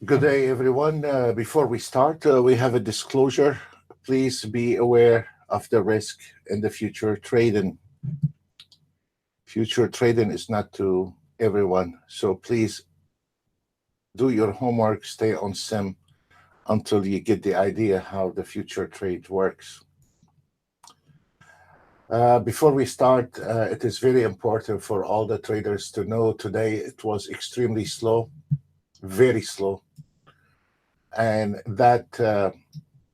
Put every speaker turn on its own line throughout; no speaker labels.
Good day, everyone. Before we start, we have a disclosure. Please be aware of the risk in the future trading. Future trading is not to everyone, so please do your homework, stay on sim until you get the idea how the future trade works. Before we start, it is very important for all the traders to know today it was extremely slow, very slow, and that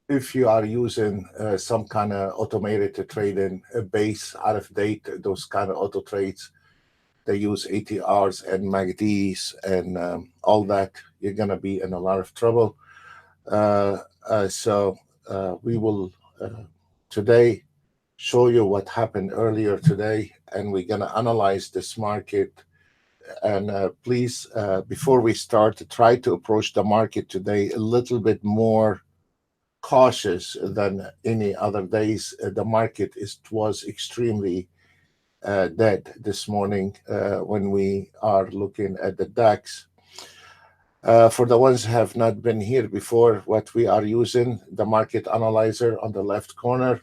if you are using some kind of automated trading base out of date, those kind of auto trades, they use ATRs and MACDs and all that, you're going to be in a lot of trouble. So we will today show you what happened earlier today, and we're going to analyze this market. And please, before we start, try to approach the market today a little bit more cautious than any other days. The market was extremely dead this morning when we are looking at the DAX. For the ones who have not been here before, what we are using, the market analyzer on the left corner.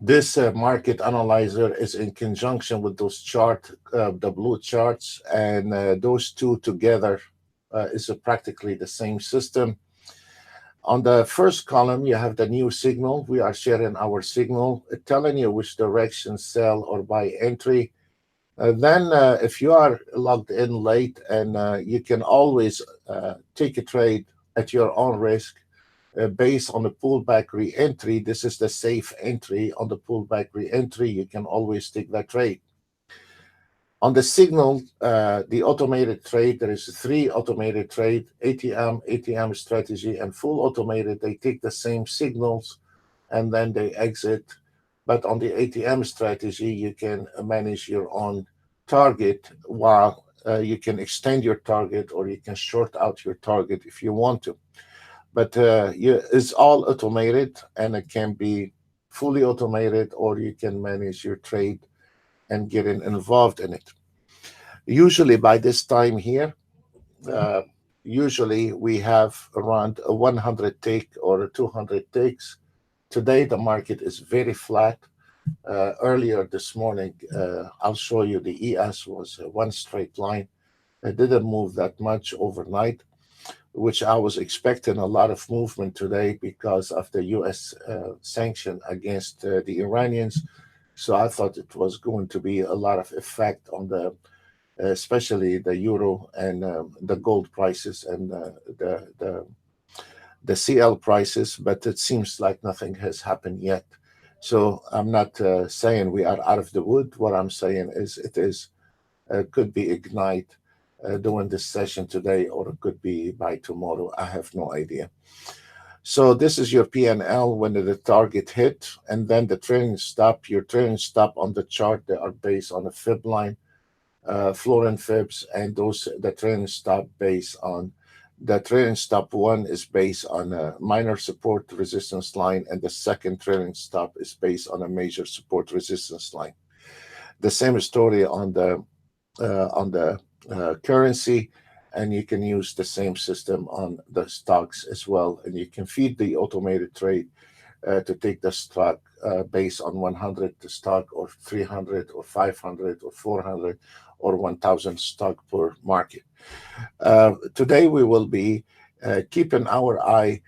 This market analyzer is in conjunction with those the blue charts, and those two together is practically the same system. On the first column, you have the new signal. We are sharing our signal, telling you which direction sell or buy entry. Then, if you are logged in late, and you can always take a trade at your own risk based on the pullback re-entry. This is the safe entry on the pullback re-entry. You can always take that trade. On the signal, the automated trade, there is 3 automated trade, ATM strategy, and full automated. They take the same signals and then they exit. But on the ATM strategy, you can manage your own target, while you can extend your target or you can short out your target if you want to. But it's all automated, and it can be fully automated, or you can manage your trade and getting involved in it. Usually by this time here, uh, usually we have around a 100 tick or a 200 ticks. Today the market is very flat. Earlier this morning, I'll show you the ES was one straight line. It didn't move that much overnight, which I was expecting a lot of movement today because of the U.S. Sanction against the Iranians. So I thought it was going to be a lot of effect on the, especially the euro and the gold prices and the CL prices, but it seems like nothing has happened yet. So I'm not saying we are out of the wood. What I'm saying is it is could be ignite during this session today, or it could be by tomorrow. I have no idea. So this is your PNL when the target hit, and then the trailing stop. Your trailing stop on the chart, they are based on a fib line, floor and fibs, and those the trailing stop based on the trailing stop one is based on a minor support resistance line, and the second trailing stop is based on a major support resistance line. The same story on the currency, and you can use the same system on the stocks as well. And you can feed the automated trade to take the stock based on 100 stock or 300 or 500 or 400 or 1,000 stock per market. Today we will be keeping our eye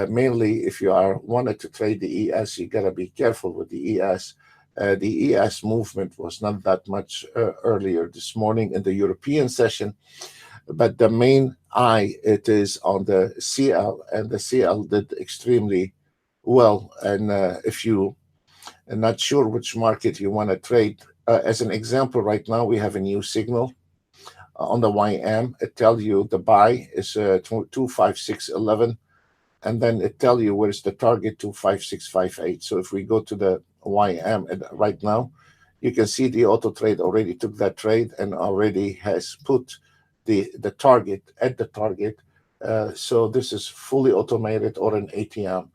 mainly if you are wanted to trade the ES, you gotta be careful with the ES. The ES movement was not that much earlier this morning in the European session, but the main eye it is on the CL, and the CL did extremely well. And if you are not sure which market you want to trade, as an example, right now we have a new signal on the YM. It tells you the buy is 256.11, and then it tells you where's the target 25658. So if we go to the YM right now, you can see the auto trade already took that trade and already has put the target at the target. So this is fully automated or an ATM.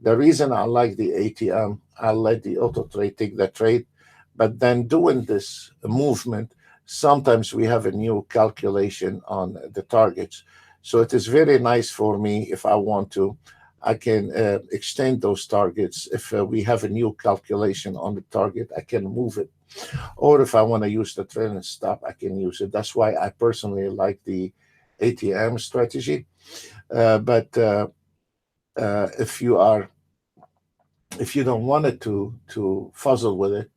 The reason I like the ATM, I'll let the auto trade take the trade, but then doing this movement, sometimes we have a new calculation on the targets. So it is very nice for me. If I want to, I can extend those targets. If we have a new calculation on the target, I can move it. Or if I want to use the trailing stop, I can use it. That's why I personally like the ATM strategy. But if you are, if you don't want it to fuzzle with it,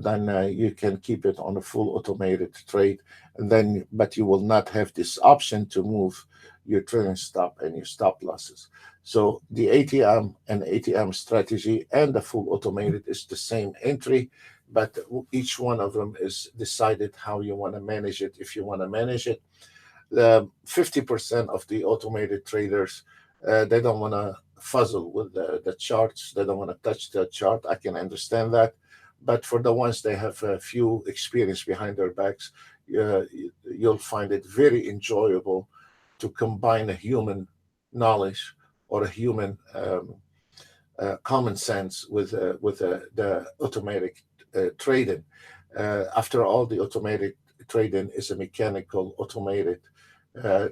then you can keep it on a full automated trade, and then but you will not have this option to move your trailing stop and your stop losses. So the ATM strategy and the full automated is the same entry, but each one of them is decided how you want to manage it. If you want to manage it, 50% of the automated traders, they don't want to fuzzle with the charts. They don't want to touch the chart. I can understand that. But for the ones they have a few experience behind their backs, you'll find it very enjoyable to combine a human knowledge or a human common sense with the automatic trading. After all, the automatic trading is a mechanical automated.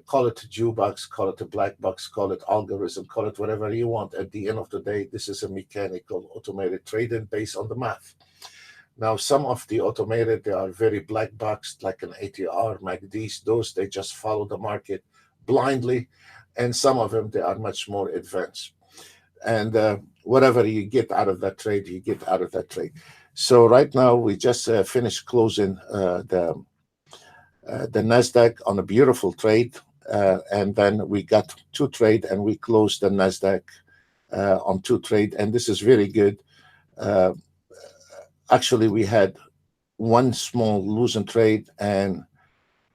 Call it a jukebox, call it a black box, call it algorithm, call it whatever you want. At the end of the day, this is a mechanical automated trading based on the math. Now, some of the automated, they are very black boxed, like an ATR, MACDs. Those, they just follow the market blindly. And some of them, they are much more advanced. And whatever you get out of that trade, you get out of that trade. So right now, we just finished closing the Nasdaq on a beautiful trade, and then we got two trade, and we closed the Nasdaq on two trade, and this is very good. Uh, Actually, we had one small losing trade and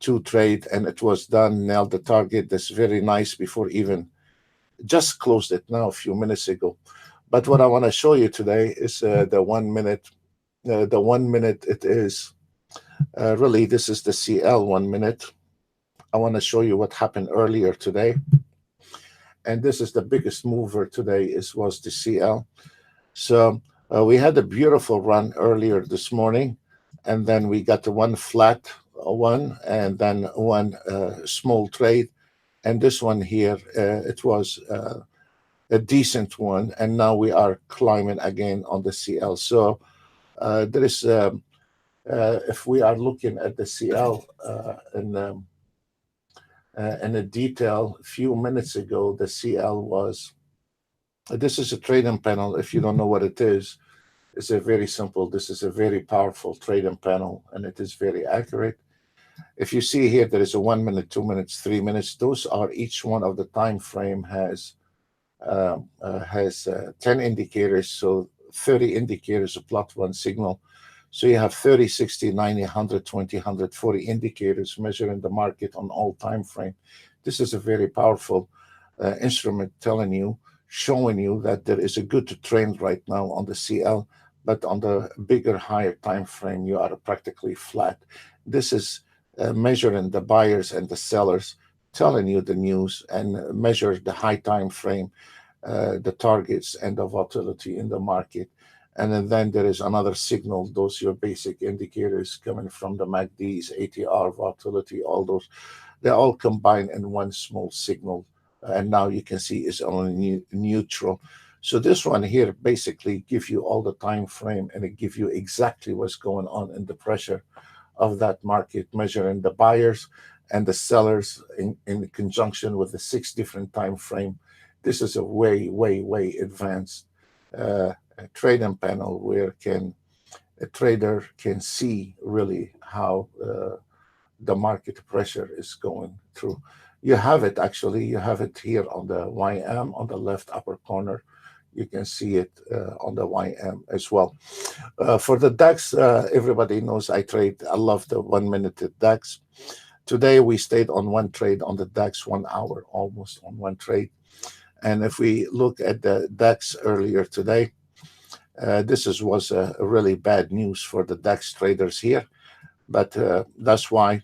two trade, and it was done. Nailed the target. That's very nice. Before even just closed it now a few minutes ago. But what I want to show you today is the 1 minute. The 1 minute, it is really, this is the CL 1 minute. I want to show you what happened earlier today. And this is the biggest mover today was the CL. So we had a beautiful run earlier this morning, and then we got the one flat one, and then one small trade. And this one here, it was a decent one, and now we are climbing again on the CL. So there is, if we are looking at the CL in a detail, a few minutes ago, the CL was, this is a trading panel. If you don't know what it is, it's a very simple, this is a very powerful trading panel, and it is very accurate. If you see here, there is a 1 minute, 2 minutes, 3 minutes. Those are each one of the time frame has 10 indicators, so 30 indicators of plot one signal. So you have 30, 60, 90, 120, 140 indicators measuring the market on all time frame. This is a very powerful instrument telling you, showing you that there is a good trend right now on the CL, but on the bigger, higher time frame, you are practically flat. This is measuring the buyers and the sellers, telling you the news, and measure the high time frame, the targets and the volatility in the market. And then there is another signal, those your basic indicators coming from the MACDs, ATR, volatility, all those, they're all combined in one small signal. And now you can see it's only neutral. So this one here basically gives you all the time frame, and it gives you exactly what's going on in the pressure of that market, measuring the buyers and the sellers in conjunction with the 6 different time frame. This is a way, way, way advanced trading panel where a trader can see really how the market pressure is going through. You have it actually, you have it here on the YM on the left upper corner. You can see it on the YM as well. For the DAX, everybody knows I love the 1 minute DAX. Today we stayed on one trade on the DAX, 1 hour almost on one trade. And if we look at the DAX earlier today, this was a really bad news for the DAX traders here. But that's why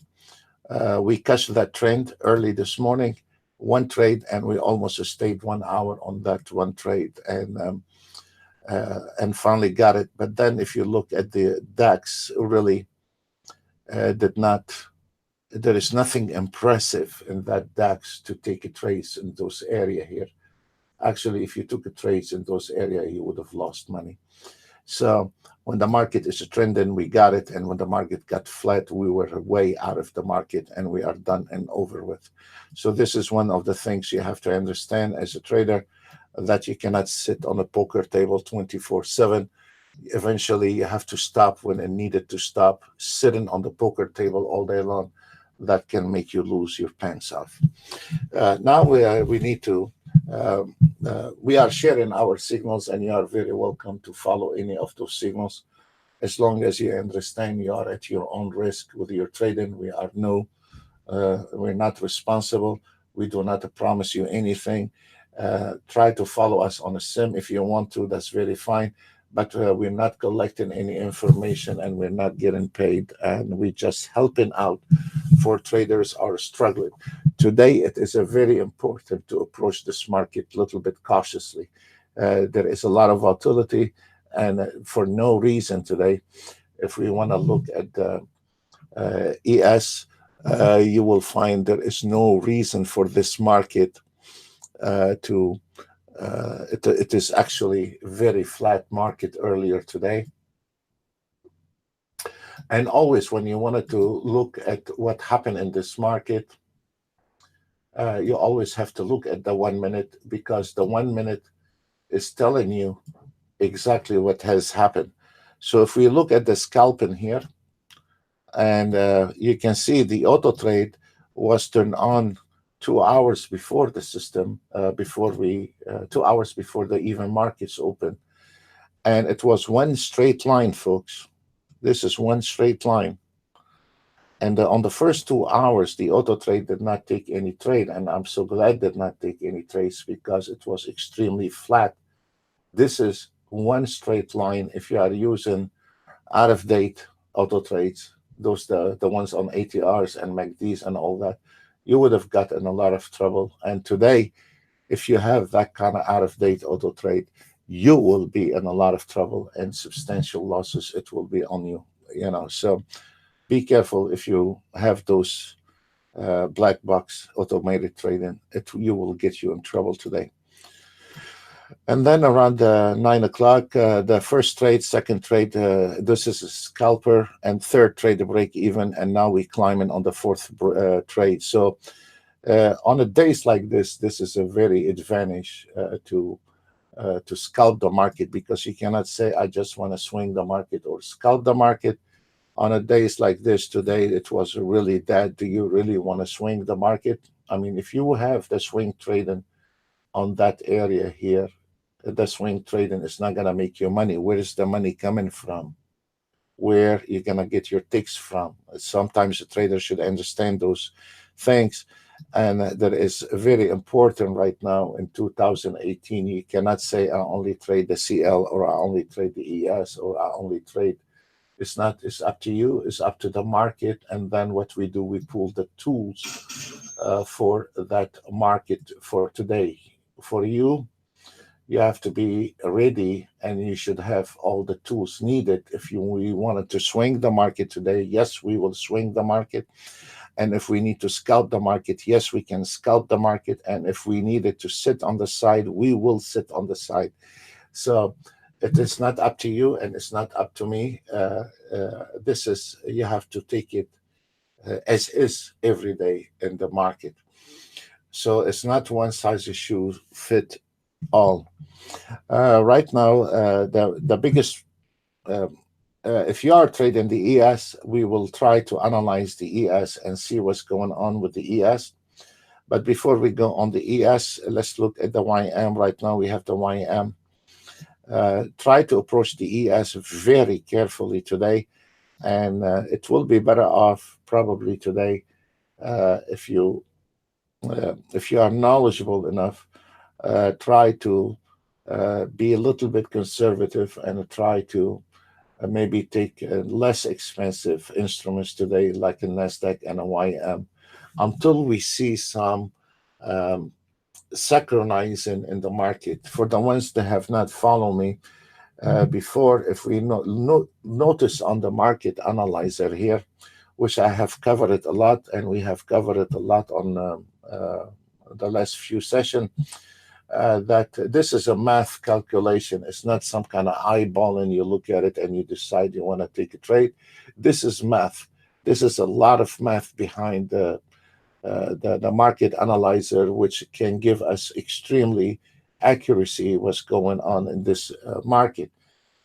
we catch that trend early this morning, one trade, and we almost stayed 1 hour on that one trade, and finally got it. But then if you look at the DAX, really did not there is nothing impressive in that DAX to take a trades in those area here. Actually, if you took a trades in those area, you would have lost money. So when the market is trending, we got it. And when the market got flat, we were way out of the market and we are done and over with. So this is one of the things you have to understand as a trader, that you cannot sit on a poker table 24/7. Eventually, you have to stop when it needed to stop. Sitting on the poker table all day long, that can make you lose your pants off. Now we need to, we are sharing our signals, and you are very welcome to follow any of those signals. As long as you understand you are at your own risk with your trading, we're not responsible. We do not promise you anything. Try to follow us on a sim if you want to, that's very fine. But we're not collecting any information and we're not getting paid, and we're just helping out for traders are struggling. Today, it is a very important to approach this market a little bit cautiously. There is a lot of volatility, and for no reason today. If we want to look at the ES, you will find there is no reason for this market to it is actually very flat market earlier today. And always when you wanted to look at what happened in this market, you always have to look at the 1 minute, because the 1 minute is telling you exactly what has happened. So if we look at the scalping here, and you can see the auto trade was turned on 2 hours before the system, 2 hours before the even markets open. And it was one straight line, folks. This is one straight line. And on the first 2 hours, the auto trade did not take any trade. And I'm so glad did not take any trades, because it was extremely flat. This is one straight line. If you are using out of date auto trades, those the ones on ATRs and MACDs and all that, you would have gotten a lot of trouble. And today, if you have that kind of out of date auto trade, you will be in a lot of trouble and substantial losses. It will be on you, So be careful if you have those black box automated trading. You will get you in trouble today. And then around 9 o'clock, the first trade, second trade, this is a scalper, and third trade to break even. And now we're climbing on the fourth trade. So on a days like this is a very advantage to scalp the market, because you cannot say, I just want to swing the market or scalp the market. On a days like this today, it was really that. Do you really want to swing the market? I mean, if you have the swing trading on that area here, the swing trading is not going to make you money. Where is the money coming from? Where you're going to get your ticks from? Sometimes a trader should understand those things. And that is very important right now in 2018. You cannot say, I only trade the CL, or I only trade the ES, or I only trade. It's not. It's up to you. It's up to the market. And then what we do, we pull the tools for that market for today. For you, you have to be ready, and you should have all the tools needed. If we wanted to swing the market today, yes, we will swing the market. And if we need to scalp the market, yes, we can scalp the market. And if we needed to sit on the side, we will sit on the side. So it is not up to you, and it's not up to me. You have to take it as is every day in the market. So it's not one size of shoe fit all. Right now, the biggest, if you are trading the ES, we will try to analyze the ES and see what's going on with the ES. But before we go on the ES, let's look at the YM. Right now, we have the YM. Try to approach the ES very carefully today, and it will be better off probably today if you are knowledgeable enough. Try to be a little bit conservative and try to maybe take less expensive instruments today, like a NASDAQ and a YM, until we see some synchronizing in the market. For the ones that have not followed me before, if we notice on the market analyzer here, which I have covered it a lot, and we have covered it a lot on the last few sessions, that this is a math calculation. It's not some kind of eyeball and you look at it and you decide you want to take a trade. This is math. This is a lot of math behind the market analyzer, which can give us extremely accuracy what's going on in this market.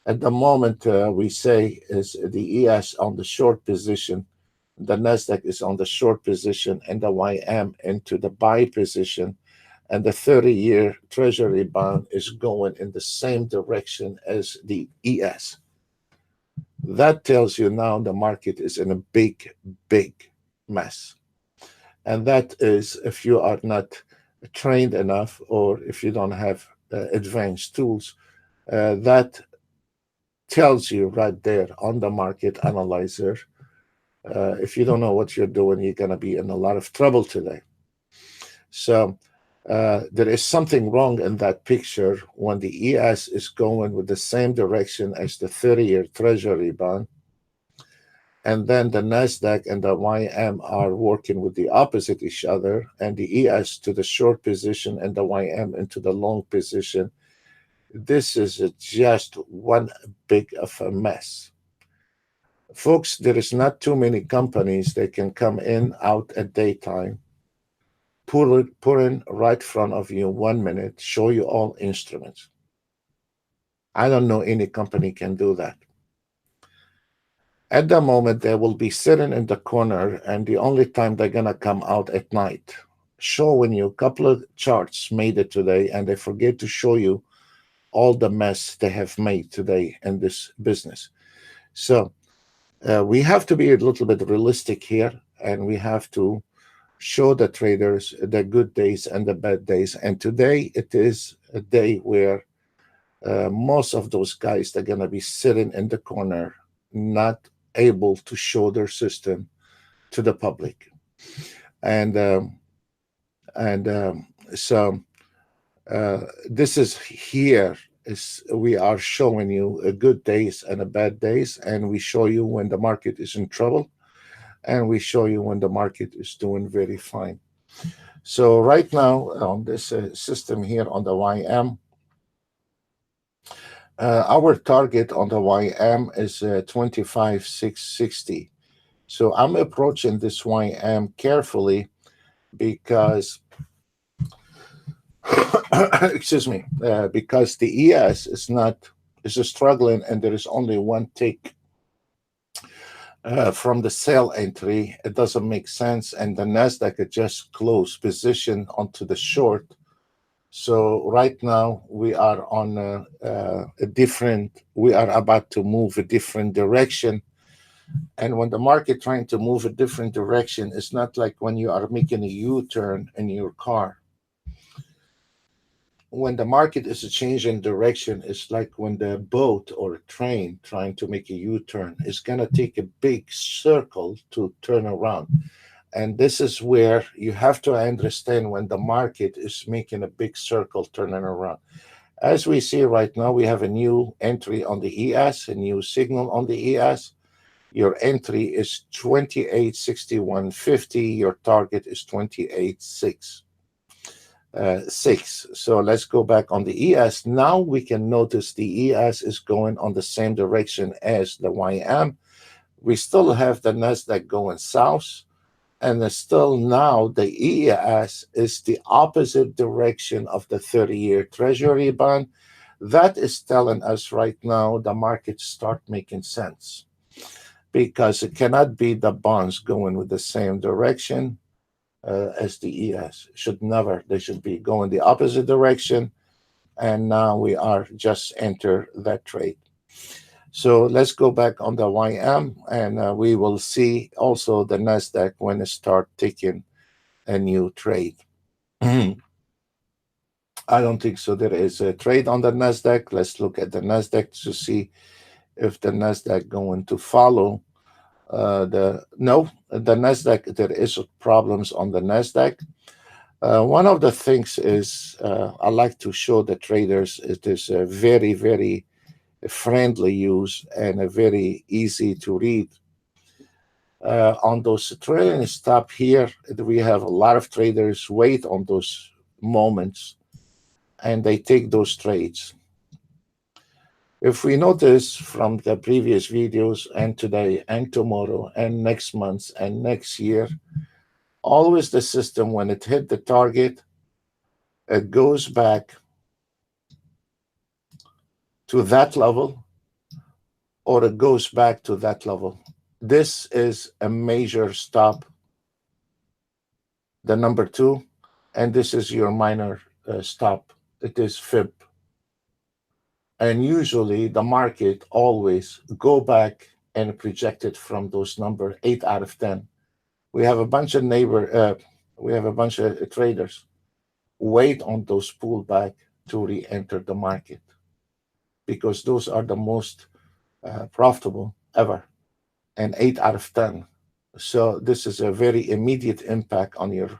At the moment, we say is the ES on the short position, the Nasdaq is on the short position, and the YM into the buy position, and the 30-year Treasury bond is going in the same direction as the ES. That tells you now the market is in a big, big mess. And that is if you are not trained enough, or if you don't have advanced tools, that tells you right there on the market analyzer. If you don't know what you're doing, you're going to be in a lot of trouble today. So there is something wrong in that picture when the ES is going with the same direction as the 30-year Treasury bond, and then the Nasdaq and the YM are working with the opposite each other, and the ES to the short position and the YM into the long position. This is just one big of a mess. Folks, there is not too many companies that can come in, out at daytime, put in right in front of you 1 minute, show you all instruments. I don't know any company can do that. At the moment, they will be sitting in the corner, and the only time they're going to come out at night, showing you a couple of charts made it today, and they forget to show you all the mess they have made today in this business. So we have to be a little bit realistic here, and we have to show the traders the good days and the bad days. And today it is a day where most of those guys, they're going to be sitting in the corner, not able to show their system to the public. And so this is here is we are showing you a good days and a bad days, and we show you when the market is in trouble, and we show you when the market is doing very fine. So right now on this system here on the YM, our target on the YM is 25,660. So I'm approaching this YM carefully because excuse me, because the ES is struggling, and there is only one tick from the sell entry. It doesn't make sense, and the Nasdaq had just closed position onto the short. So right now we are on we are about to move a different direction. And when the market trying to move a different direction, it's not like when you are making a U-turn in your car. When the market is changing direction, it's like when the boat or a train trying to make a U-turn. It's going to take a big circle to turn around. And this is where you have to understand when the market is making a big circle turning around. As we see right now, we have a new entry on the ES, a new signal on the ES. Your entry is 28.6150. Your target is 28.6. So let's go back on the ES. Now we can notice the ES is going on the same direction as the YM. We still have the Nasdaq going south, and still now the ES is the opposite direction of the 30-year Treasury bond. That is telling us right now the market start making sense, because it cannot be the bonds going with the same direction as the ES. Should never. They should be going the opposite direction. And now we are just enter that trade. So let's go back on the YM, and we will see also the Nasdaq when it start taking a new trade. I don't think so. There is a trade on the Nasdaq. Let's look at the Nasdaq to see if the Nasdaq going to follow the Nasdaq. There is problems on the Nasdaq. One of the things is I like to show the traders it is a very, very friendly use and a very easy to read. On those trailing stop here, we have a lot of traders wait on those moments and they take those trades. If we notice from the previous videos and today and tomorrow and next month and next year, always the system, when it hit the target, it goes back to that level or it goes back to that level. This is a major stop, the number 2, and this is your minor stop. It is fib. And usually the market always go back and project it from those number 8 out of 10. We have a bunch of traders wait on those pullback to re-enter the market because those are the most profitable ever, and 8 out of 10. So this is a very immediate impact on your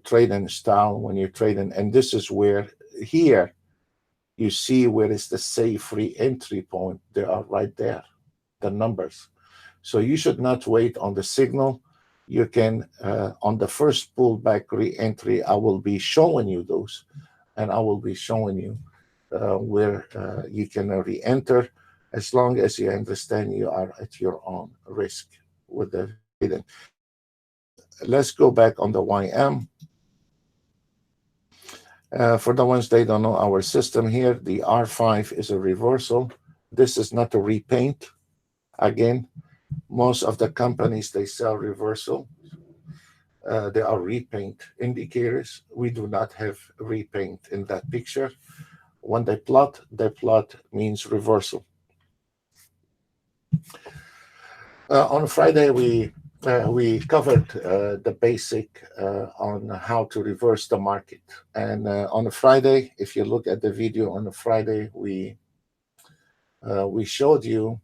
trading style when you're trading, and this is where here you see where is the safe re-entry point. They are right there, the numbers. So you should not wait on the signal. You can, on the first pullback re-entry, I will be showing you those, and I will be showing you where you can re-enter as long as you understand you are at your own risk with the trading. Let's go back on the YM. For the ones they don't know our system here, the R5 is a reversal. This is not a repaint. Again, most of the companies, they sell reversal. They are repaint indicators. We do not have repaint in that picture. When they plot means reversal. On Friday, we covered the basic on how to reverse the market. And on a Friday, if you look at the video on a Friday, we showed you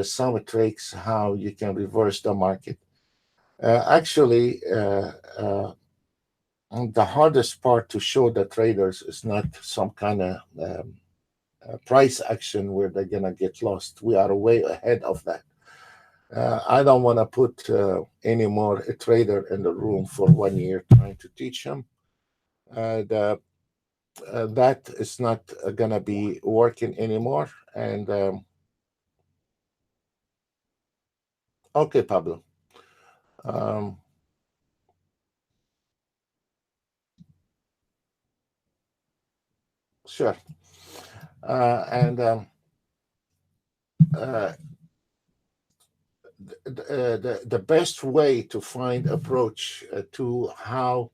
some tricks how you can reverse the market. Actually, the hardest part to show the traders is not some kind of price action where they're going to get lost. We are way ahead of that. I don't want to put any more a trader in the room for 1 year trying to teach him. That is not going to be working anymore. And okay, Pablo. Sure. The best way to find approach to how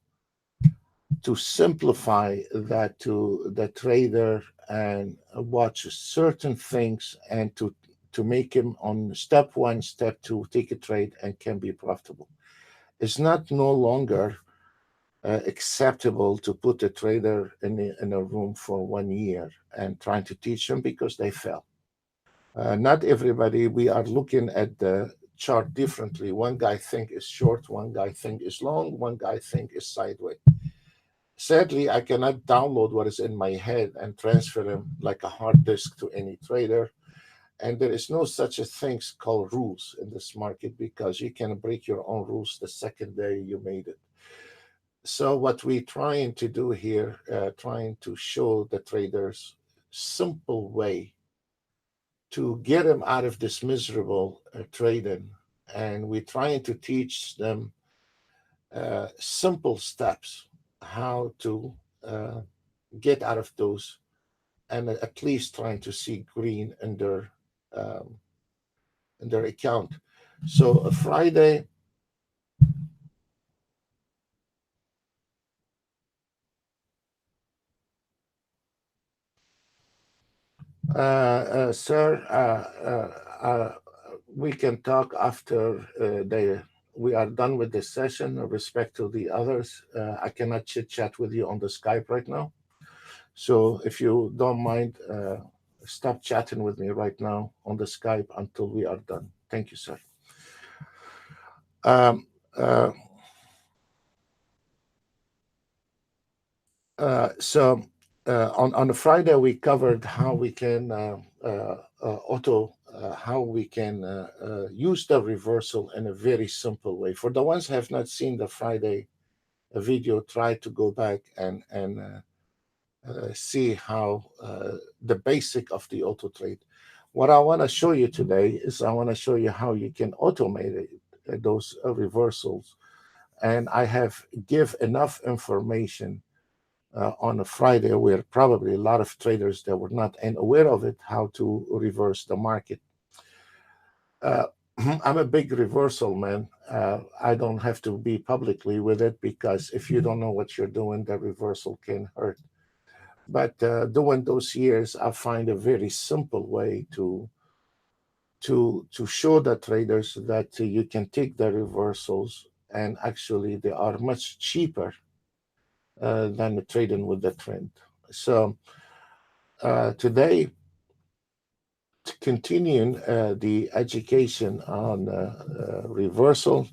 to simplify that to the trader and watch certain things and to make him on step 1, step 2, take a trade and can be profitable. It's not no longer acceptable to put a trader in a room for 1 year and trying to teach them because they fail. Not everybody, we are looking at the chart differently. One guy think is short, one guy think is long, one guy think is sideways. Sadly, I cannot download what is in my head and transfer them like a hard disk to any trader. And there is no such a thing called rules in this market because you can break your own rules the second day you made it. So what we're trying to do here, trying to show the traders simple way to get them out of this miserable trading. And we're trying to teach them simple steps how to get out of those and at least trying to see green in their account. So a Friday, sir, we can talk after we are done with this session. With respect to the others, I cannot chit chat with you on the Skype right now. So if you don't mind, stop chatting with me right now on the Skype until we are done. Thank you, sir. On a Friday, we covered how we can auto how we can use the reversal in a very simple way. For the ones who have not seen the Friday video, try to go back and see how the basic of the auto trade. What I want to show you today is I want to show you how you can automate those reversals. And I have give enough information on a Friday where probably a lot of traders that were not aware of it, how to reverse the market. I'm a big reversal man. I don't have to be publicly with it because if you don't know what you're doing, the reversal can hurt. But during those years, I find a very simple way to show the traders that you can take the reversals and actually they are much cheaper than the trading with the trend. So today, continuing the education on reversal,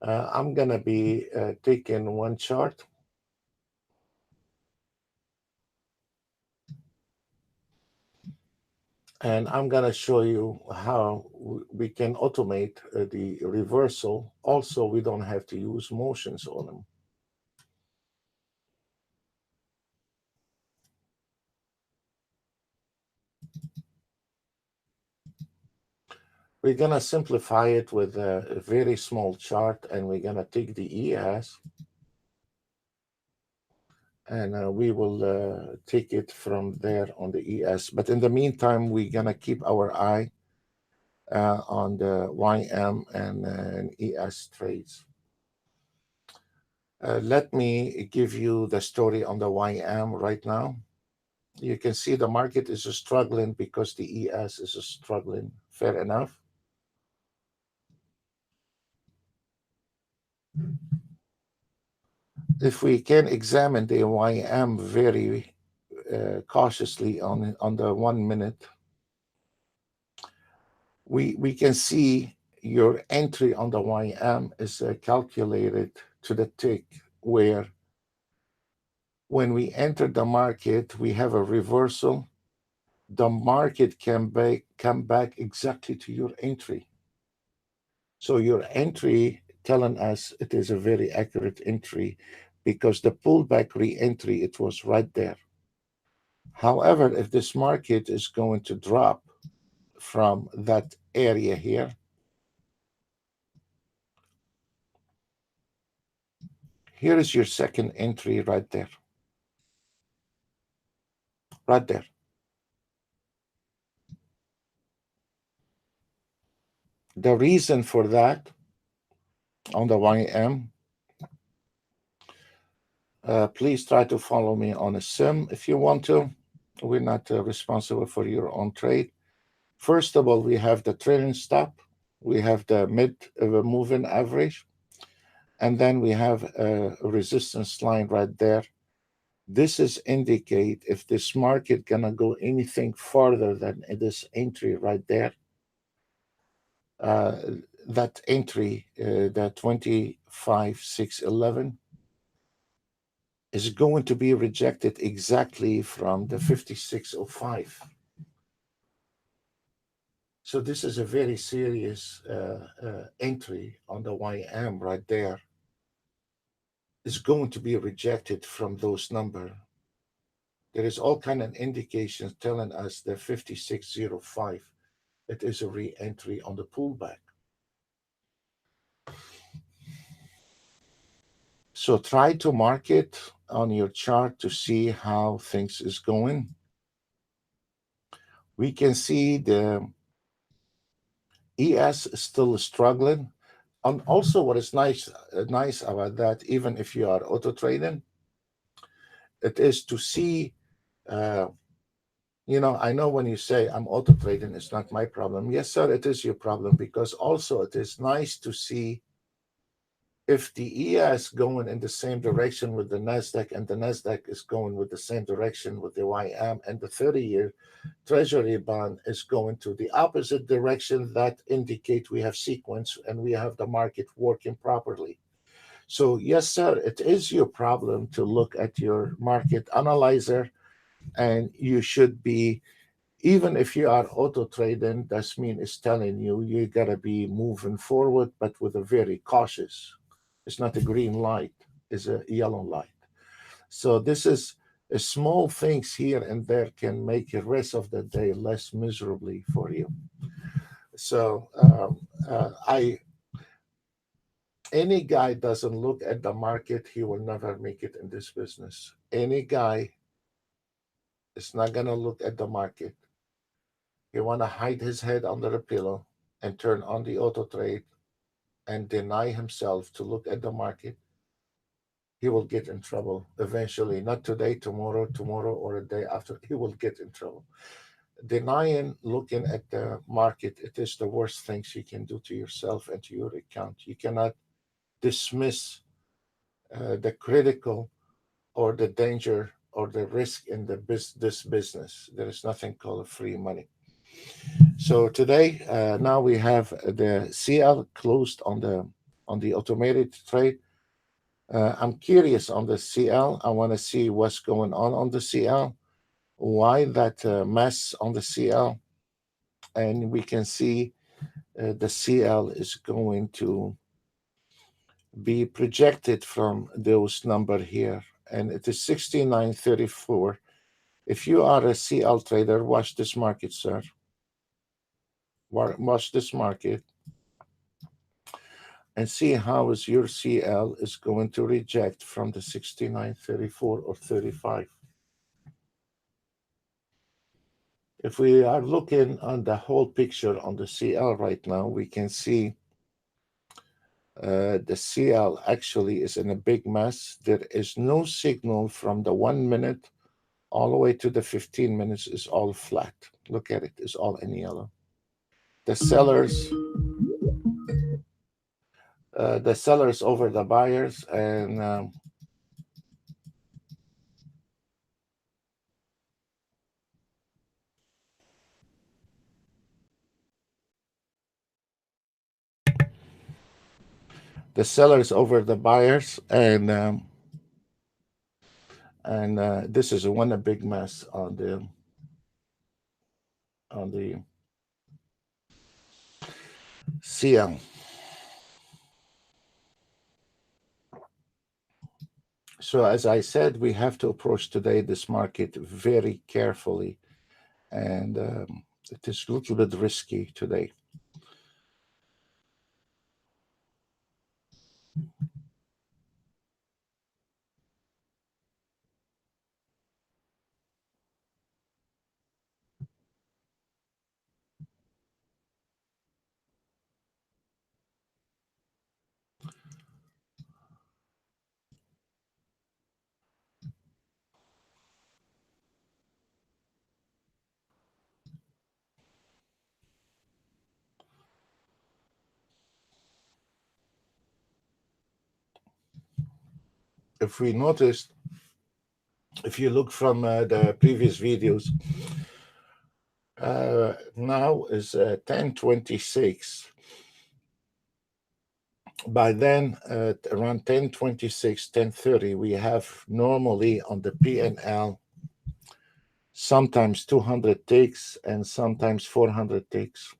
I'm going to be taking one chart. And I'm going to show you how we can automate the reversal. Also, we don't have to use motions on them. We're going to simplify it with a very small chart, and we're going to take the ES, and we will take it from there on the ES. But in the meantime, we're going to keep our eye on the YM and ES trades. Let me give you the story on the YM right now. You can see the market is struggling because the ES is struggling. Fair enough. If we can examine the YM very cautiously on the 1 minute, we can see your entry on the YM is calculated to the tick, where when we enter the market, we have a reversal. The market can come back exactly to your entry. So your entry telling us it is a very accurate entry because the pullback re-entry, it was right there. However, if this market is going to drop from that area here, here is your second entry right there. Right there. The reason for that on the YM, please try to follow me on a sim if you want to. We're not responsible for your own trade. First of all, we have the trailing stop. We have the moving average. And then we have a resistance line right there. This is indicate if this market gonna go anything farther than this entry right there. That entry, the 25,611, is going to be rejected exactly from the 5605. So this is a very serious entry on the YM right there. Is going to be rejected from those numbers. There is all kind of indications telling us that 5605, it is a re-entry on the pullback. So try to mark it on your chart to see how things is going. We can see the ES is still struggling. And also what is nice about that, even if you are auto trading, it is to see, I know when you say I'm auto trading, it's not my problem. Yes, sir, it is your problem, because also it is nice to see if the ES going in the same direction with the Nasdaq, and the Nasdaq is going with the same direction with the YM, and the 30-year Treasury bond is going to the opposite direction, that indicate we have sequence and we have the market working properly. So yes, sir, it is your problem to look at your market analyzer, and you should be Even if you are auto trading, that mean it's telling you you gotta be moving forward, but with a very cautious. It's not a green light; it's a yellow light. So this is small things here and there can make the rest of the day less miserably for you. So I any guy doesn't look at the market, he will never make it in this business. Any guy is not gonna look at the market. He wanna hide his head under a pillow and turn on the auto trade and deny himself to look at the market. He will get in trouble eventually. Not today, tomorrow, or a day after. He will get in trouble. Denying looking at the market, it is the worst things you can do to yourself and to your account. You cannot dismiss the critical or the danger or the risk in this business. There is nothing called free money. So today, now we have the CL closed on the automated trade. I'm curious on the CL. I want to see what's going on the CL. Why that mess on the CL? And we can see the CL is going to be projected from those number here, and it is 69.34. If you are a CL trader, watch this market, sir. Watch this market and see how is your CL is going to reject from the 69.34 or 35. If we are looking on the whole picture on the CL right now, we can see the CL actually is in a big mess. There is no signal from the 1 minute all the way to the 15 minutes is all flat. Look at it, it's all in yellow. The sellers over the buyers, and the sellers over the buyers, and this is one a big mess on the CL. So as I said, we have to approach today this market very carefully, and it is a little bit risky today. If we noticed, if you look from the previous videos, now is 10:26. By then, around 10:26, 10:30, we have normally on the PNL sometimes 200 ticks and sometimes 400 ticks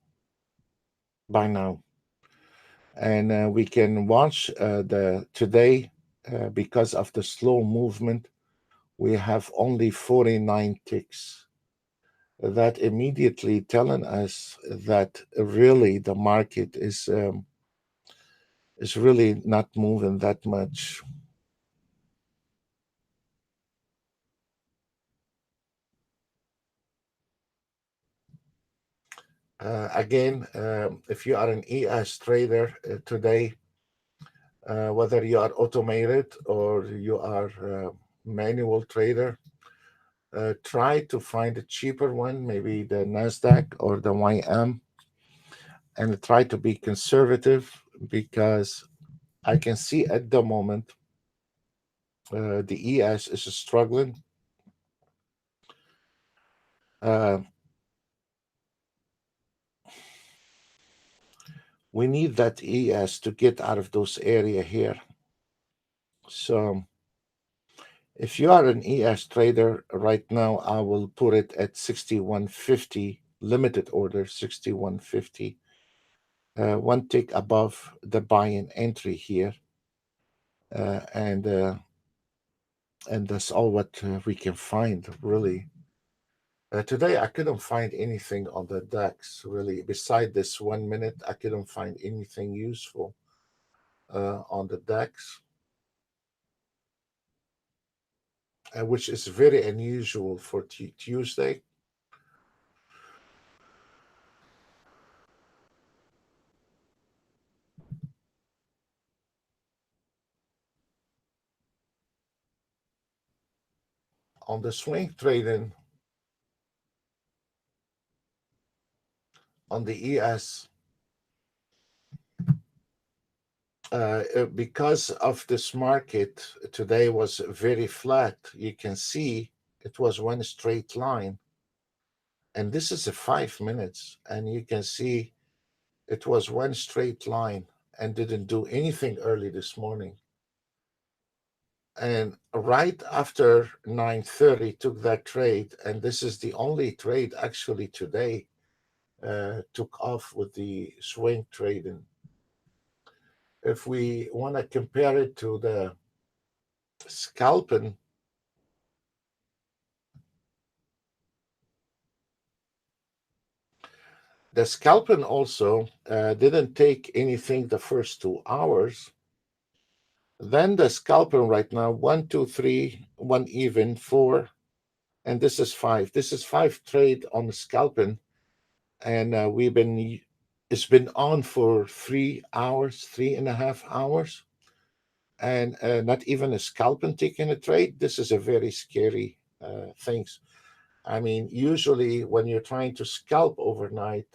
by now. And we can watch the today because of the slow movement, we have only 49 ticks. That immediately telling us that really the market is really not moving that much. Again, if you are an ES trader today, whether you are automated or you are manual trader, try to find a cheaper one, maybe the NASDAQ or the YM, and try to be conservative because I can see at the moment the ES is struggling. We need that ES to get out of those area here. So If you are an ES trader right now, I will put it at 6150, limited order 6150, one tick above the buy-in entry here, uh, and uh, and that's all what we can find really. Today I couldn't find anything on the DAX really. Beside this 1 minute, I couldn't find anything useful on the DAX, which is very unusual for Tuesday. On the swing trading, on the ES, because of this market today was very flat, you can see it was one straight line. And this is a 5 minutes, and you can see it was one straight line and didn't do anything early this morning. And right after 9:30 took that trade, and this is the only trade actually today took off with the swing trading. If we want to compare it to the scalping, the scalping also didn't take anything the first 2 hours. Then the scalping right now, 1, 2, 3, one even, four, and this is five. This is five trade on the scalping, and it's been on for 3 hours, 3.5 hours, and not even a scalping taking a trade. This is a very scary things. I mean, usually when you're trying to scalp overnight,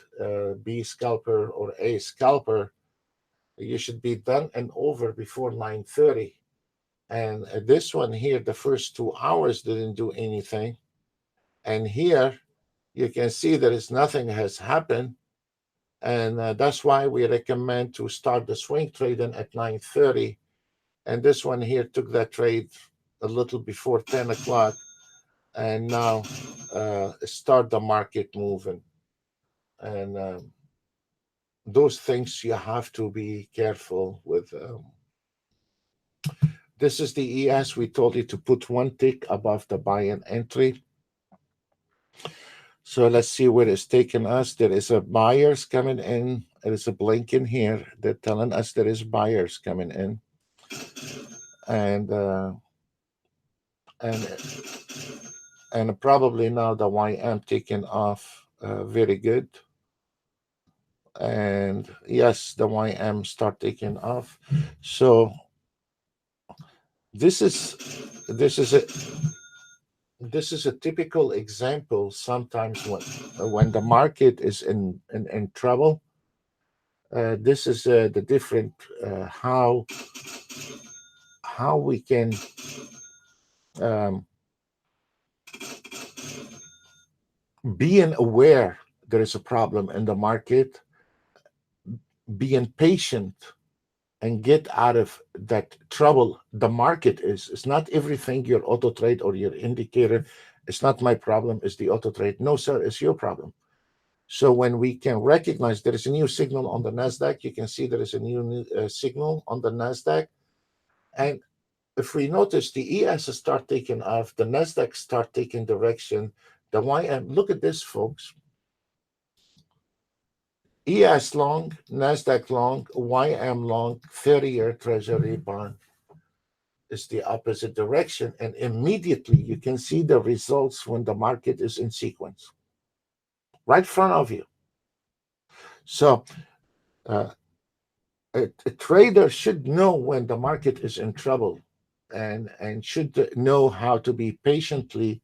B scalper or A scalper, you should be done and over before 9:30. And this one here, the first 2 hours didn't do anything. And here you can see there is nothing has happened. And that's why we recommend to start the swing trading at 9:30. And this one here took that trade a little before 10 o'clock. And now start the market moving. And those things you have to be careful with. This is the ES. We told you to put one tick above the buy-in entry. So let's see where it's taking us. There is a buyers coming in. There is a blink in here. They're telling us there is buyers coming in, and and and probably now the YM taking off very good. And yes, the YM start taking off. So this is this is a this is a typical example. Sometimes when the market is in trouble, this is the different how we can um, being aware there is a problem in the market, being patient, and get out of that trouble the market is. It's not everything your auto trade or your indicator. It's not my problem. It's the auto trade. No, sir, it's your problem. So when we can recognize there is a new signal on the Nasdaq, you can see there is a new signal on the Nasdaq, and if we notice the ES start taking off, the Nasdaq start taking direction, the YM, look at this, folks. ES long, Nasdaq long, YM long, 30-year Treasury bond is the opposite direction. And immediately you can see the results when the market is in sequence, right in front of you. So uh, a trader should know when the market is in trouble and should know how to be patiently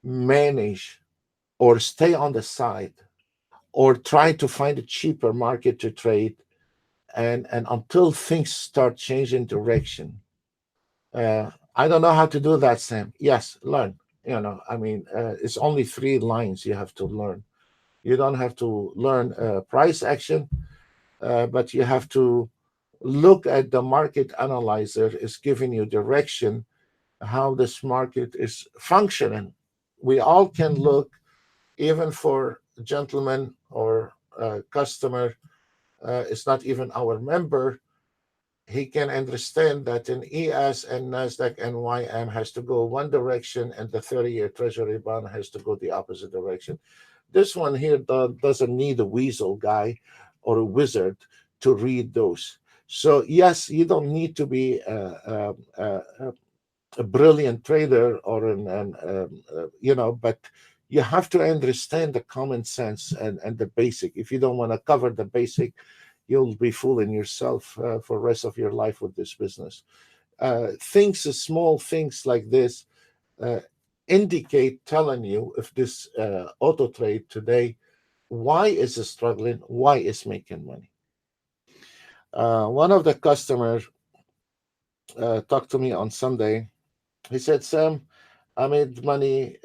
manage or stay on the side or try to find a cheaper market to trade and until things start changing direction. I don't know how to do that, Sam. Yes, learn. I mean, it's only 3 lines you have to learn. You don't have to learn price action, but you have to look at the market analyzer is giving you direction how this market is functioning. We all can look, even for gentlemen or customer, it's not even our member, he can understand that in ES and NASDAQ and YM has to go one direction and the 30-year treasury bond has to go the opposite direction. This one here doesn't need a weasel guy or a wizard to read those. So yes, you don't need to be a brilliant trader or but you have to understand the common sense and the basic. If you don't want to cover the basic, you'll be fooling yourself for the rest of your life with this business. Small things like this uh, indicate, telling you if this auto trade today, why is it struggling, why is making money. One of the customers talked to me on Sunday. He said, Sam, I made money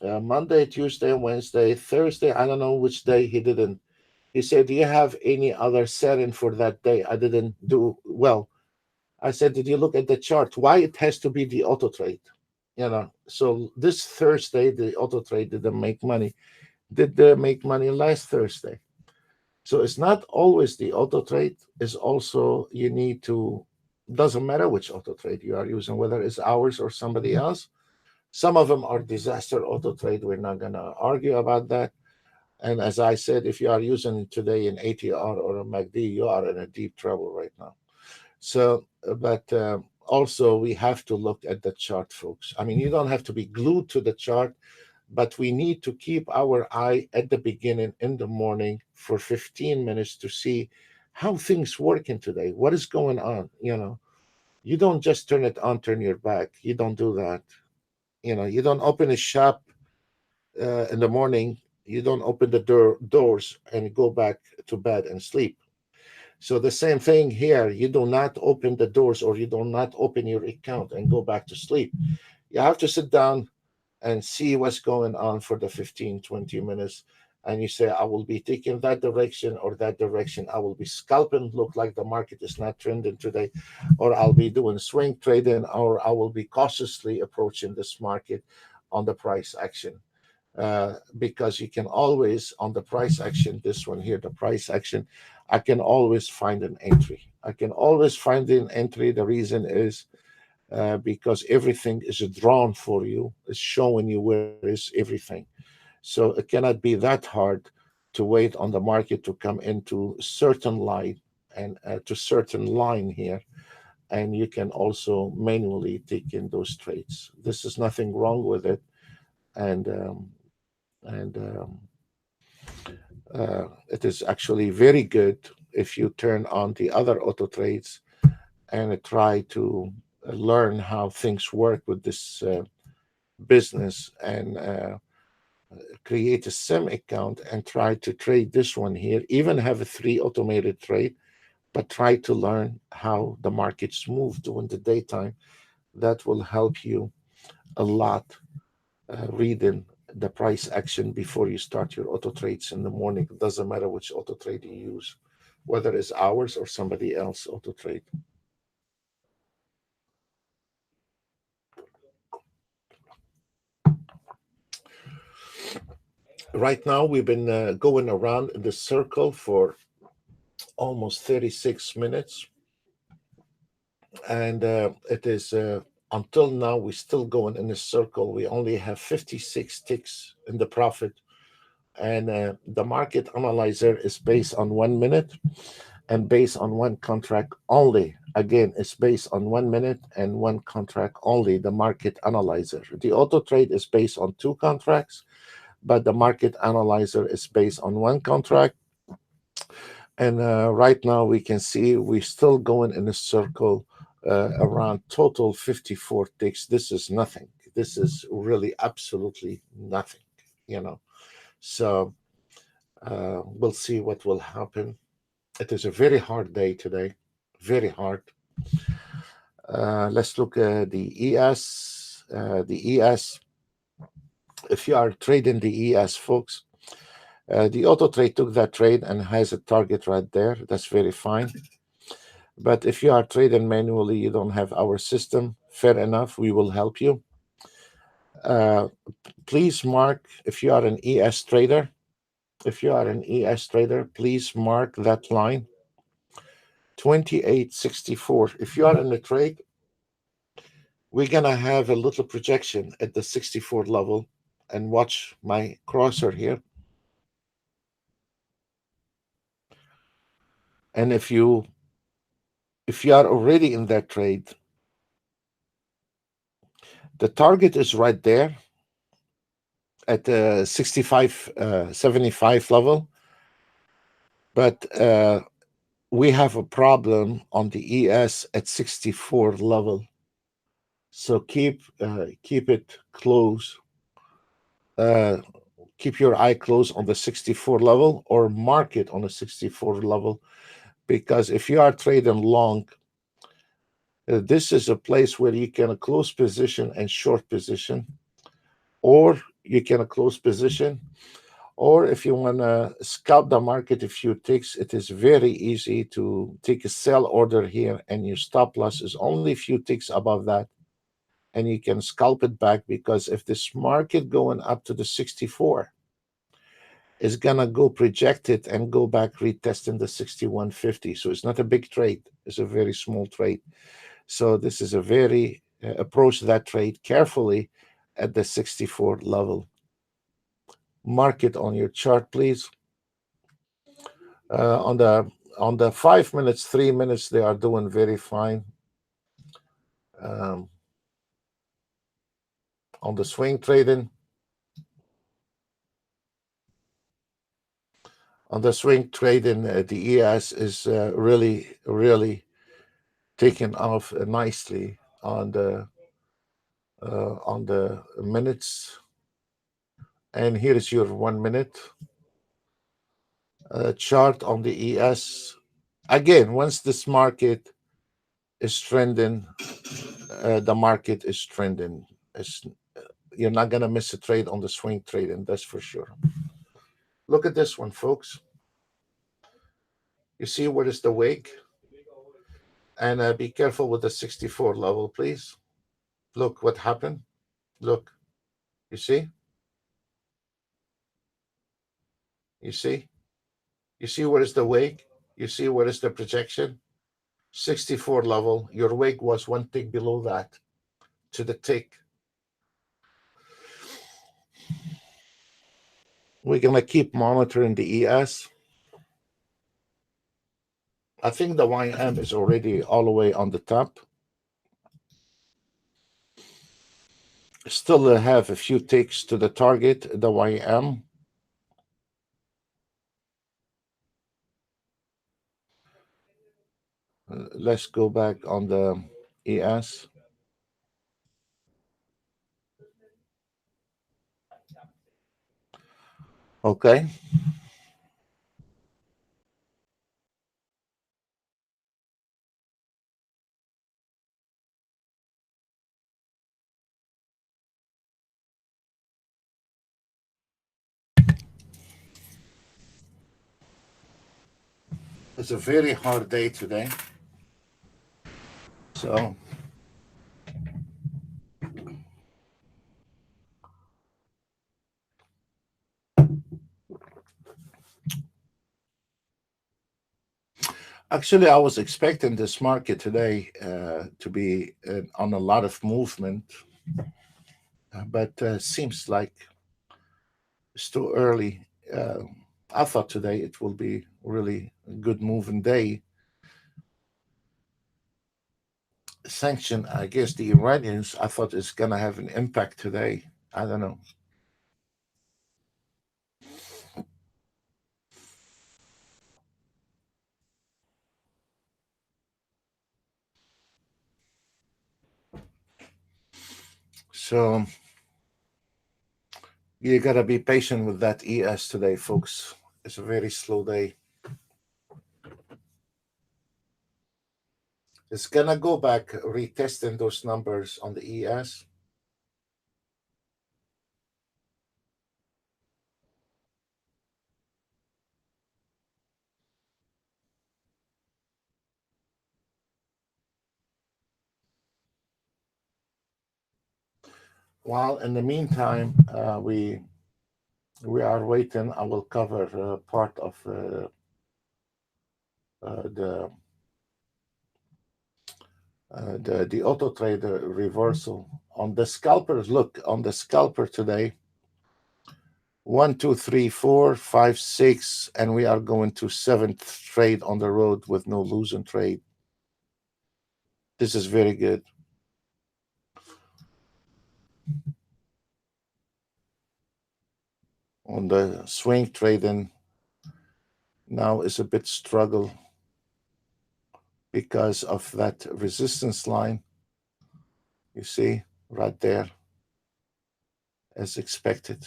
Monday, Tuesday, Wednesday, Thursday. I don't know which day he didn't. He said, do you have any other setting for that day? I didn't do well. I said, did you look at the chart? Why it has to be the auto trade? So this Thursday, the auto trade didn't make money. Did they make money last Thursday? So it's not always the auto trade. It's also, you need to, doesn't matter which auto trade you are using, whether it's ours or somebody else. Some of them are disaster auto trade. We're not going to argue about that. And as I said, if you are using it today in ATR or a MACD, you are in a deep trouble right now. So, but also we have to look at the chart, folks. I mean, you don't have to be glued to the chart, but we need to keep our eye at the beginning in the morning for 15 minutes to see how things working today. What is going on? You don't just turn it on, turn your back. You don't do that. You don't open a shop in the morning. You don't open the doors and go back to bed and sleep. So the same thing here. You do not open the doors or you do not open your account and go back to sleep. You have to sit down and see what's going on for the 15, 20 minutes. And you say, I will be taking that direction or that direction. I will be scalping, look like the market is not trending today, or I'll be doing swing trading, or I will be cautiously approaching this market on the price action. Because you can always, on the price action, this one here, the price action, I can always find an entry. I can always find an entry. The reason is because everything is drawn for you. It's showing you where is everything. So it cannot be that hard to wait on the market to come into certain line and to certain line here. And you can also manually take in those trades. This is nothing wrong with it. And and it is actually very good if you turn on the other auto trades and try to learn how things work with this business and create a sim account and try to trade this one here, even have a 3 automated trade, but try to learn how the markets move during the daytime. That will help you a lot reading the price action before you start your auto trades in the morning. It doesn't matter which auto trade you use, whether it's ours or somebody else auto trade. Right now, we've been going around in the circle for almost 36 minutes. And it is, until now, we're still going in a circle. We only have 56 ticks in the profit. And the market analyzer is based on 1 minute and based on one contract only. Again, it's based on 1 minute and one contract only, the market analyzer. The auto trade is based on two contracts, but the market analyzer is based on one contract. And right now we can see we're still going in a circle around total 54 ticks. This is nothing. This is really absolutely nothing, you know. So we'll see what will happen. It is a very hard day today, very hard. Let's look at the ES. The ES, if you are trading the ES, folks, the auto trade took that trade and has a target right there. That's very fine. But if you are trading manually, you don't have our system, fair enough, we will help you. Uh, Please mark, if you are an ES trader, please mark that line 2864. If you are in the trade, we're gonna have a little projection at the 64 level, and watch my crosser here. And if you are already in that trade, the target is right there at the 75 level, but we have a problem on the ES at 64 level. So keep it close. Keep your eye close on the 64 level, or mark it on the 64 level, because if you are trading long, this is a place where you can close position and short position, or you can close position. Or if you want to scalp the market a few ticks, it is very easy to take a sell order here, and your stop loss is only a few ticks above that, and you can scalp it back, because if this market going up to the 64 is gonna go project it and go back retesting the 6150. So it's not a big trade, it's a very small trade. So this is a very approach that trade carefully at the 64 level. Mark it on your chart, please. On the 5 minutes, 3 minutes, they are doing very fine. On the swing trading, the ES is really taking off nicely on the minutes. And here is your 1 minute chart on the ES. Again, once this market is trending, the market is trending. You're not gonna miss a trade on the swing trading, that's for sure. Look at this one, folks. You see what is the wake? And be careful with the 64 level, please. Look what happened. Look, you see? You see? You see what is the wake? You see what is the projection? 64 level. Your wake was one tick below that to the tick. We're going to keep monitoring the ES. I think the YM is already all the way on the top. Still have a few ticks to the target, the YM. Let's go back on the ES. Okay. It's a very hard day today. So actually, I was expecting this market today to be on a lot of movement, but seems like it's too early. I thought today it will be really a good moving day. Sanction, I guess the Iranians, I thought it's gonna have an impact today. I don't know. So you gotta be patient with that ES today, folks. It's a very slow day. It's gonna go back retesting those numbers on the ES. While in the meantime, we are waiting. I will cover part of the the auto trader reversal on the scalpers. Look on the scalper today. 1, 2, 3, 4, 5, 6, and we are going to seventh trade on the road with no losing trade. This is very good. On the swing trading, now is a bit struggle because of that resistance line. You see right there, as expected.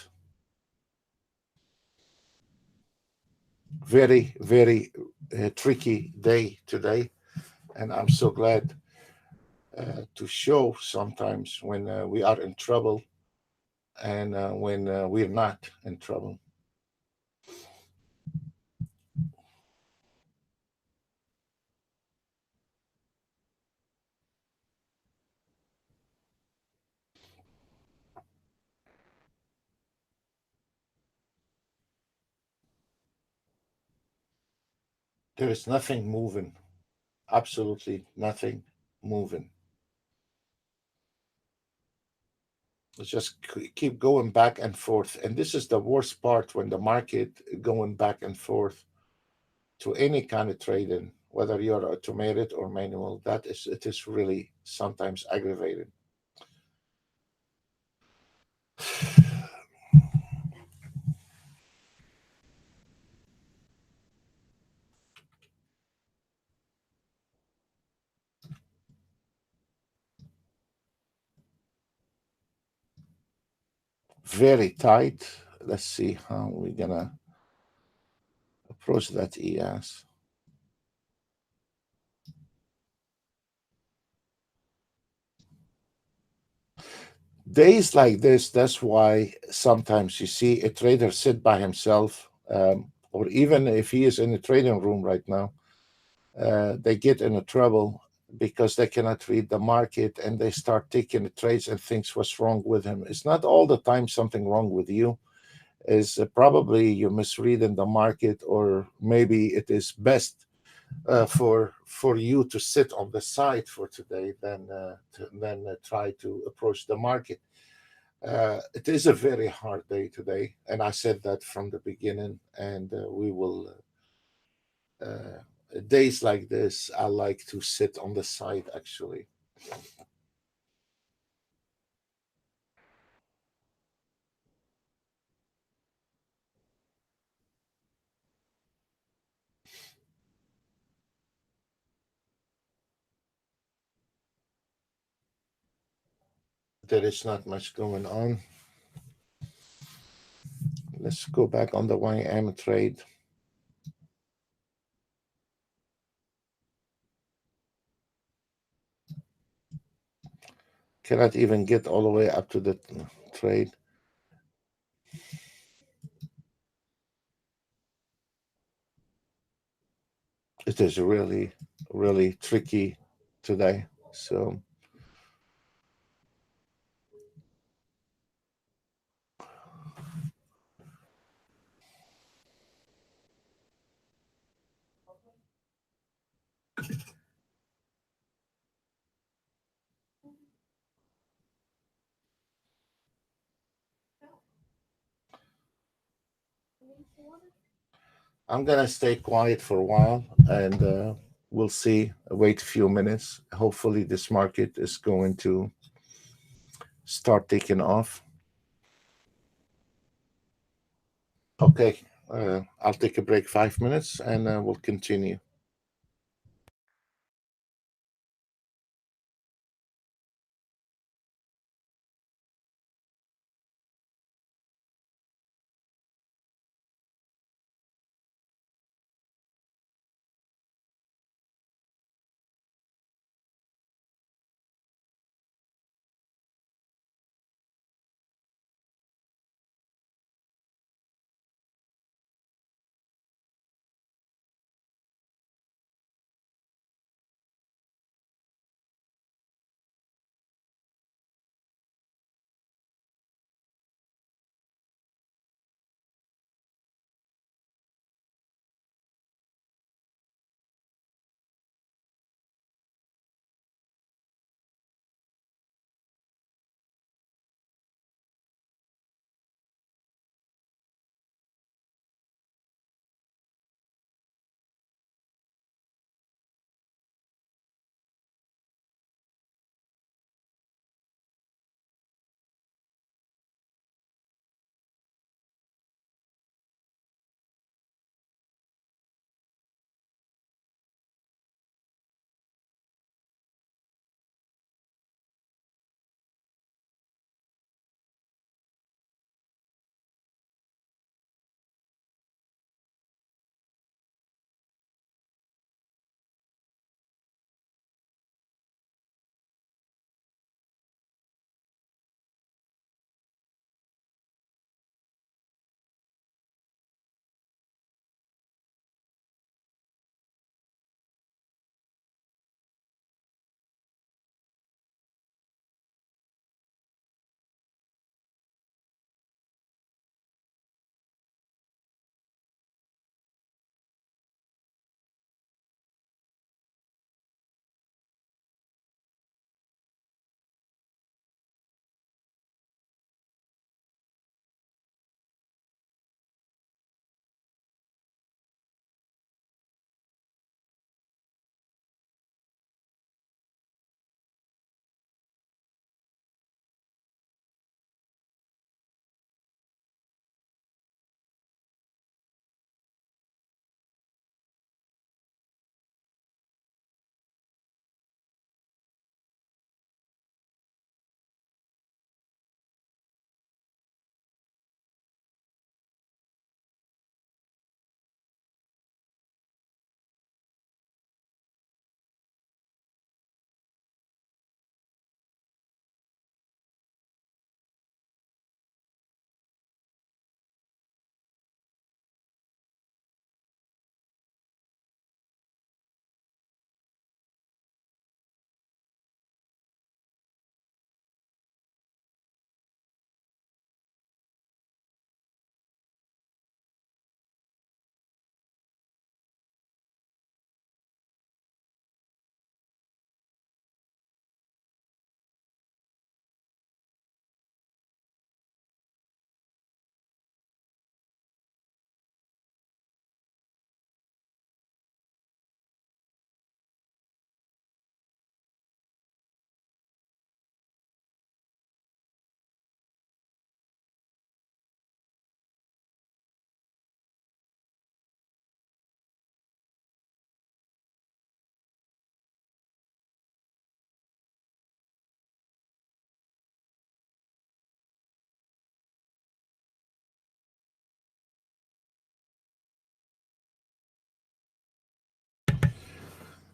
Very, very tricky day today, and I'm so glad to show sometimes when we are in trouble and when we're not in trouble. There is nothing moving, absolutely nothing moving. Let's just keep going back and forth. And this is the worst part when the market going back and forth to any kind of trading, whether you're automated or manual. That is, it is really sometimes aggravating. Very tight. Let's see how we're gonna approach that ES. Days like this, that's why sometimes you see a trader sit by himself, or even if he is in a trading room right now, they get into trouble because they cannot read the market and they start taking the trades and thinks what's wrong with him. It's not all the time something wrong with you. Is probably you're misreading the market, or maybe it is best for you to sit on the side for today than try to approach the market. It is a very hard day today, and I said that from the beginning. And we will days like this. I like to sit on the side. Actually, there is not much going on. Let's go back on the YM trade. Cannot even get all the way up to the trade. It is really, really tricky today. So I'm gonna stay quiet for a while, and we'll see. Wait a few minutes. Hopefully, this market is going to start taking off. Okay, I'll take a break 5 minutes, and we'll continue.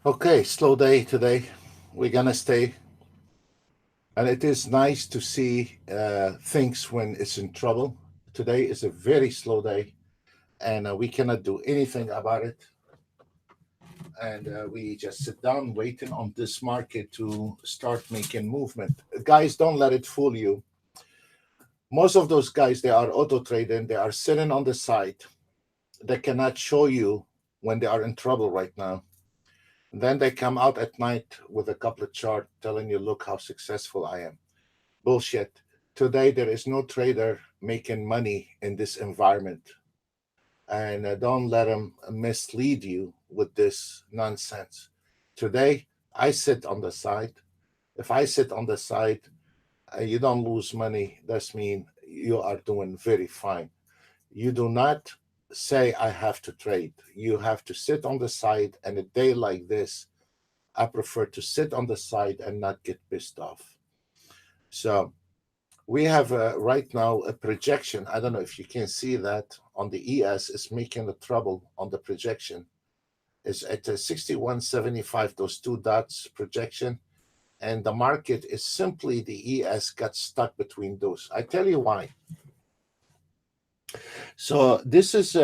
Okay, slow day today. We're gonna stay, and it is nice to see things when it's in trouble. Today is a very slow day, and we cannot do anything about it. And we just sit down waiting on this market to start making movement. Guys, don't let it fool you. Most of those guys, they are auto trading. They are sitting on the side. They cannot show you when they are in trouble right now. Then they come out at night with a couple of charts telling you, look how successful I am. Bullshit. Today, there is no trader making money in this environment. And don't let them mislead you with this nonsense. Today, I sit on the side. If I sit on the side, you don't lose money. That means you are doing very fine. You do not say, I have to trade. You have to sit on the side. And a day like this, I prefer to sit on the side and not get pissed off. So we have right now a projection. I don't know if you can see that on the ES is making the trouble on the projection. Is at 61.75, those two dots projection. And the market is simply the ES got stuck between those. I tell you why. So this is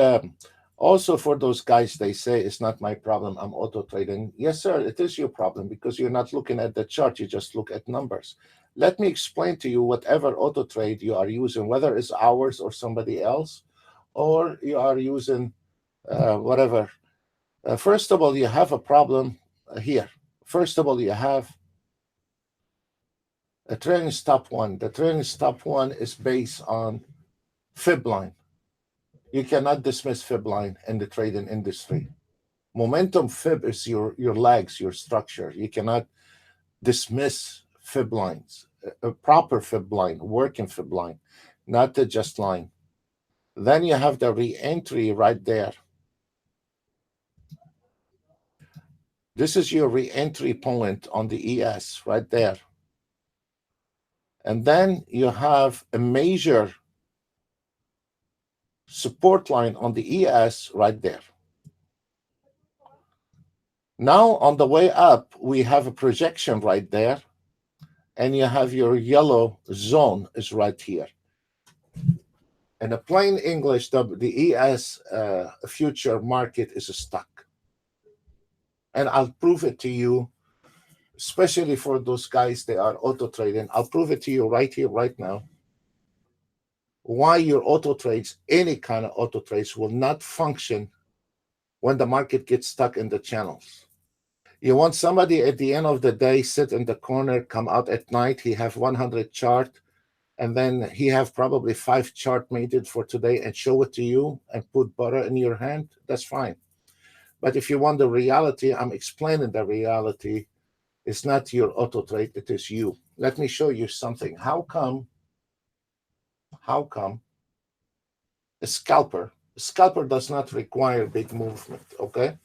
also for those guys, they say it's not my problem. I'm auto trading. Yes, sir, it is your problem because you're not looking at the chart. You just look at numbers. Let me explain to you whatever auto trade you are using, whether it's ours or somebody else, or you are using whatever. First of all, you have a problem here. First of all, you have a trailing stop one. The trailing stop one is based on fib line. You cannot dismiss fib line in the trading industry. Momentum fib is your legs, your structure. You cannot dismiss fib lines. A proper fib line, working fib line, not the just line. Then you have the re-entry right there. This is your re-entry point on the ES right there. And then you have a major support line on the ES right there. Now on the way up, we have a projection right there, and you have your yellow zone is right here. In a plain English, the ES future market is stuck. And I'll prove it to you, especially for those guys that are auto trading. I'll prove it to you right here, right now, why your auto trades, any kind of auto trades, will not function when the market gets stuck in the channels. You want somebody at the end of the day sit in the corner, come out at night, he have 100 chart, and then he have probably 5 chart mated for today and show it to you and put butter in your hand. That's fine. But if you want the reality, I'm explaining the reality. It's not your auto trade, it is you. Let me show you something. How come a scalper does not require big movement? Okay.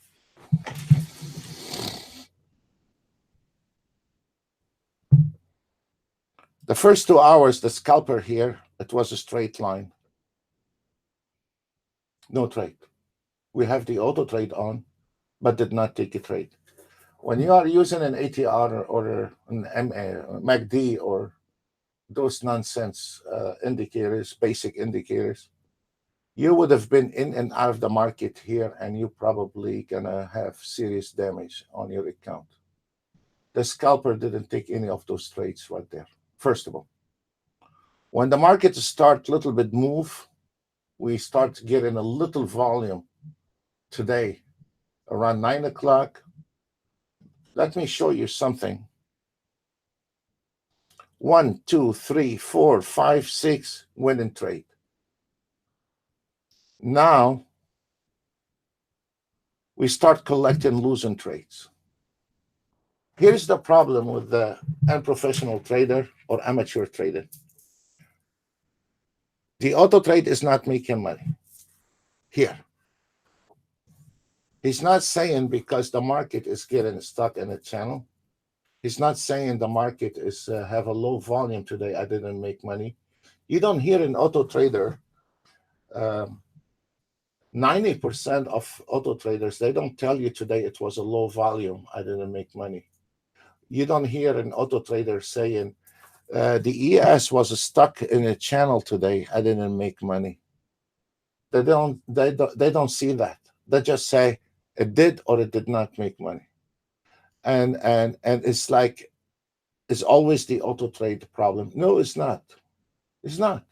The first 2 hours, the scalper here, it was a straight line. No trade. We have the auto trade on, but did not take a trade. When you are using an ATR or an MACD or those nonsense indicators, basic indicators, you would have been in and out of the market here, and you probably gonna have serious damage on your account. The scalper didn't take any of those trades right there. First of all, when the market start little bit move, we start getting a little volume today around 9 o'clock. Let me show you something. 1, 2, 3, 4, 5, 6 winning trade. Now we start collecting losing trades. Here's the problem with the unprofessional trader or amateur trader. The auto trade is not making money. Here. He's not saying because the market is getting stuck in a channel. He's not saying the market is have a low volume today, I didn't make money. You don't hear an auto trader 90% of auto traders, they don't tell you today it was a low volume, I didn't make money. You don't hear an auto trader saying, the ES was stuck in a channel today, I didn't make money. They don't see that. They just say it did or it did not make money. And it's like it's always the auto trade problem. No, it's not. It's not.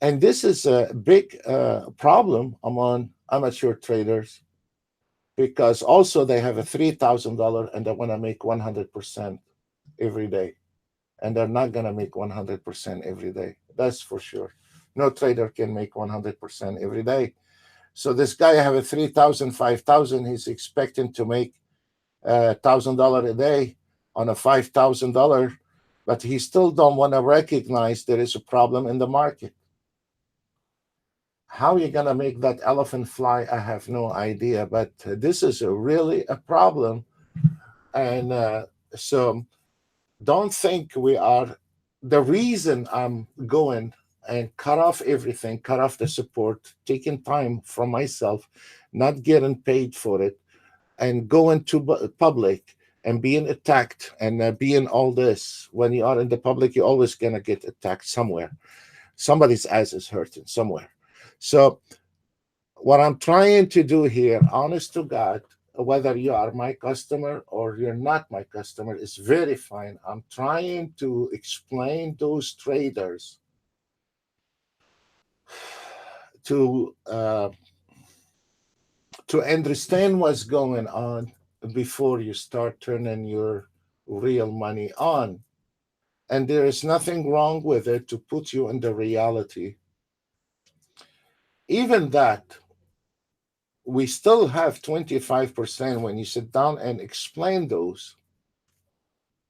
And this is a big problem among amateur traders, because also they have a $3,000 and they want to make 100% every day. And they're not going to make 100% every day. That's for sure. No trader can make 100% every day. So this guy have a 3,000, 5,000. He's expecting to make $1,000 a day on a $5,000, but he still don't want to recognize there is a problem in the market. How are you going to make that elephant fly? I have no idea, but this is really a problem. And so don't think we are. The reason I'm going and cut off everything, cut off the support, taking time from myself, not getting paid for it, and going to public and being attacked and being all this. When you are in the public, you're always going to get attacked somewhere. Somebody's ass is hurting somewhere. So what I'm trying to do here, honest to God, whether you are my customer or you're not my customer, is very fine. I'm trying to explain those traders to understand what's going on before you start turning your real money on. And there is nothing wrong with it to put you in the reality. Even that, we still have 25% when you sit down and explain those.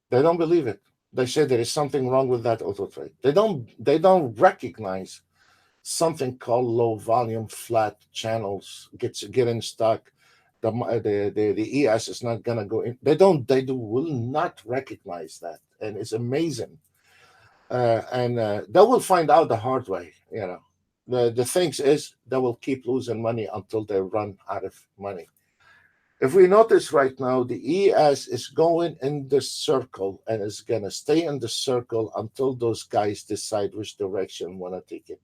They don't believe it. They say there is something wrong with that auto trade. They don't recognize something called low volume flat channels getting stuck. The ES is not gonna go in. They will not recognize that, and it's amazing. And they will find out the hard way. The things is they will keep losing money until they run out of money. If we notice right now, the ES is going in the circle and is going to stay in the circle until those guys decide which direction want to take it.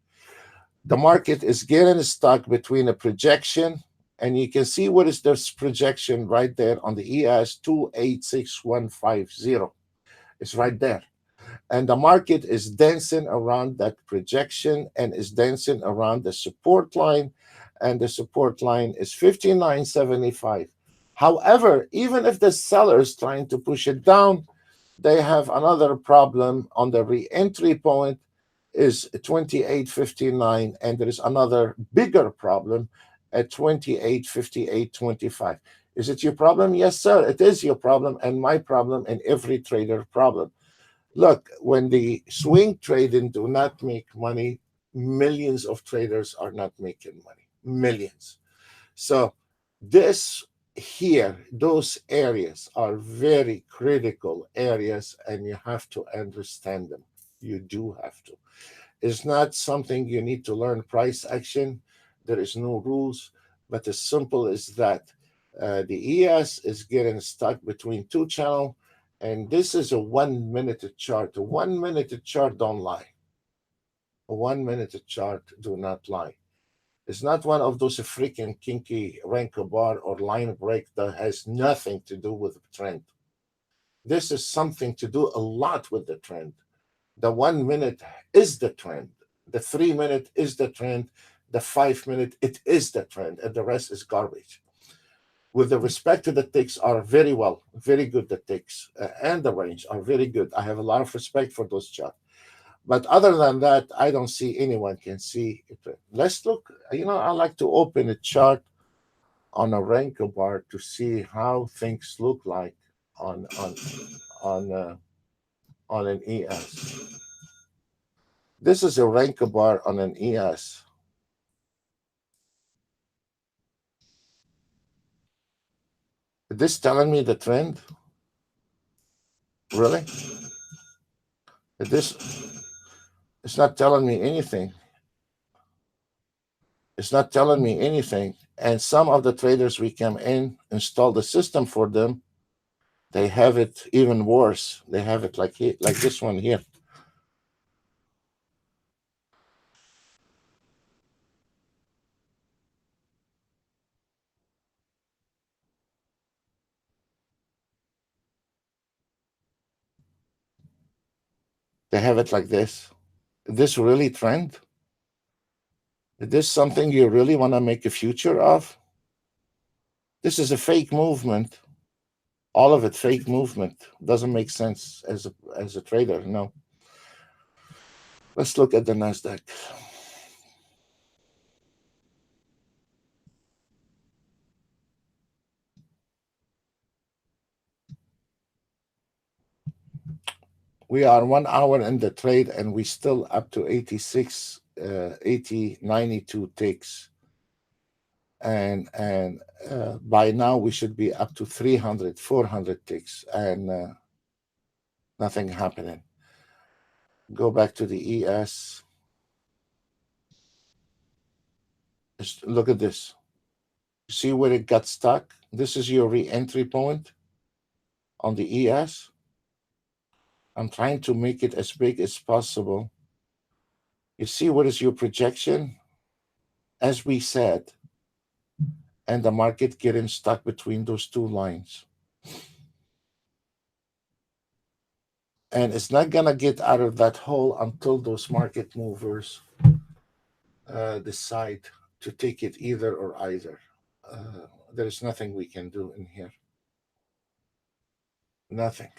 The market is getting stuck between a projection, and you can see what is this projection right there on the ES 286150. It's right there. And the market is dancing around that projection and is dancing around the support line, and the support line is 59.75. However, even if the seller is trying to push it down, they have another problem on the re-entry point is 28.59, and there is another bigger problem at 28.5825. Is it your problem? Yes, sir, it is your problem and my problem and every trader problem. Look, when the swing trading do not make money, millions of traders are not making money. Millions. So this here, those areas are very critical areas, and you have to understand them. You do have to. It's not something you need to learn price action. There is no rules, but as simple as that. The ES is getting stuck between two channel, and this is a 1 minute chart. A 1 minute chart don't lie. A 1 minute chart do not lie. It's not one of those freaking kinky rank bar or line break that has nothing to do with the trend. This is something to do a lot with the trend. The 1 minute is the trend. The 3 minute is the trend. The 5 minute, it is the trend, and the rest is garbage. With the respect to the ticks are very well, very good. The ticks and the range are very good. I have a lot of respect for those charts. But other than that, I don't see anyone can see it. Let's look. I like to open a chart on a Renko bar to see how things look like on on uh, on an ES. This is a Renko bar on an ES. Is this telling me the trend? Really? Is this? It's not telling me anything. It's not telling me anything. And some of the traders we come in, install the system for them, they have it even worse. They have it like like this one here. They have it like this. Is this really trend? Is this something you really want to make a future of? This is a fake movement. All of it fake movement. Doesn't make sense as a trader. No. Let's look at the Nasdaq. We are 1 hour in the trade and we still up to 86, 80, 92 ticks. And by now we should be up to 300, 400 ticks and nothing happening. Go back to the ES. Just look at this. See where it got stuck? This is your re-entry point on the ES. I'm trying to make it as big as possible. You see what is your projection? As we said, and the market getting stuck between those two lines. And it's not going to get out of that hole until those market movers decide to take it either or either. There's nothing we can do in here. Nothing.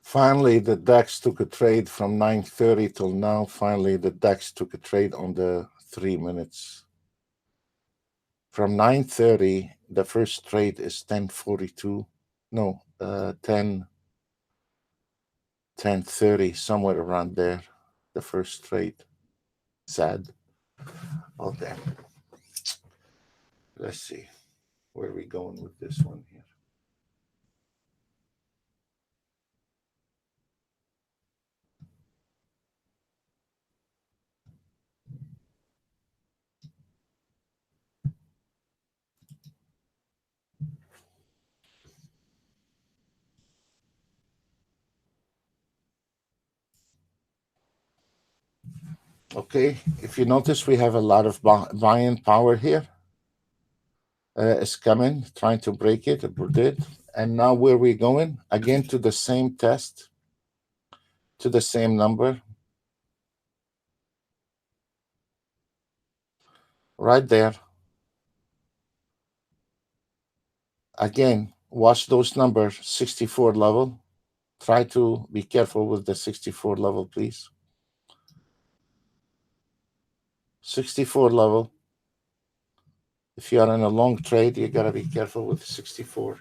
Finally, the DAX took a trade from 9:30 till now. Finally, the DAX took a trade on the 3 minutes. From 9:30, the first trade is 10:42. No, 10:30, somewhere around there. The first trade. Sad. Okay. Let's see. Where are we going with this one here? Okay, if you notice, we have a lot of buying power here. It's coming, trying to break it. It did. And now where are we going? Again to the same test, to the same number. Right there. Again, watch those numbers, 64 level. Try to be careful with the 64 level, please. 64 level. If you are in a long trade, you gotta be careful with 64.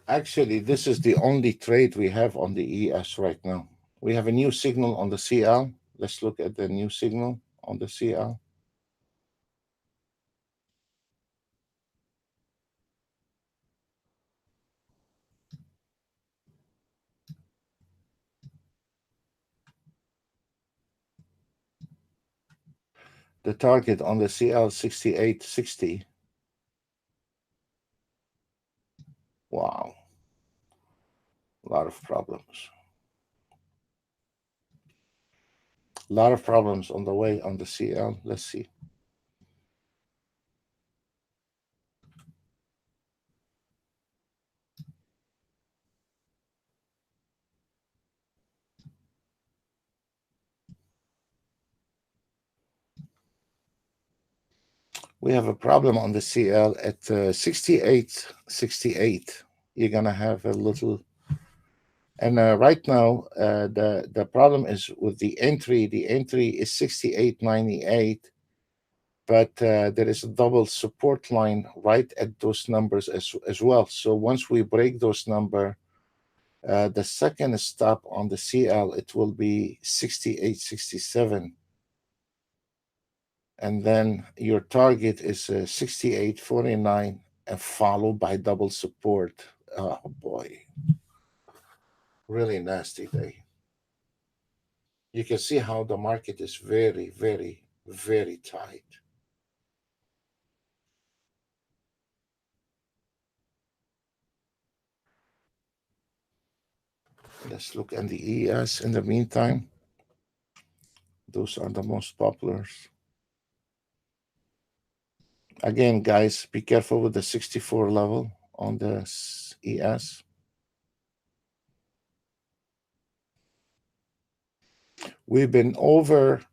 Actually, this is the only trade we have on the ES right now. We have a new signal on the CL. Let's look at the new signal on the CL. The target on the CL 6860. Wow, a lot of problems. A lot of problems on the way on the CL. Let's see. We have a problem on the CL at 6868. You're gonna have a little, and right now the problem is with the entry. The entry is 6898, but there is a double support line right at those numbers as well. So once we break those number, the second stop on the CL, it will be 6867. And then your target is 6849 and followed by double support. Oh boy, really nasty day. You can see how the market is very, very, very tight. Let's look at the ES in the meantime. Those are the most popular. Again, guys, be careful with the 64 level on the ES. We've been over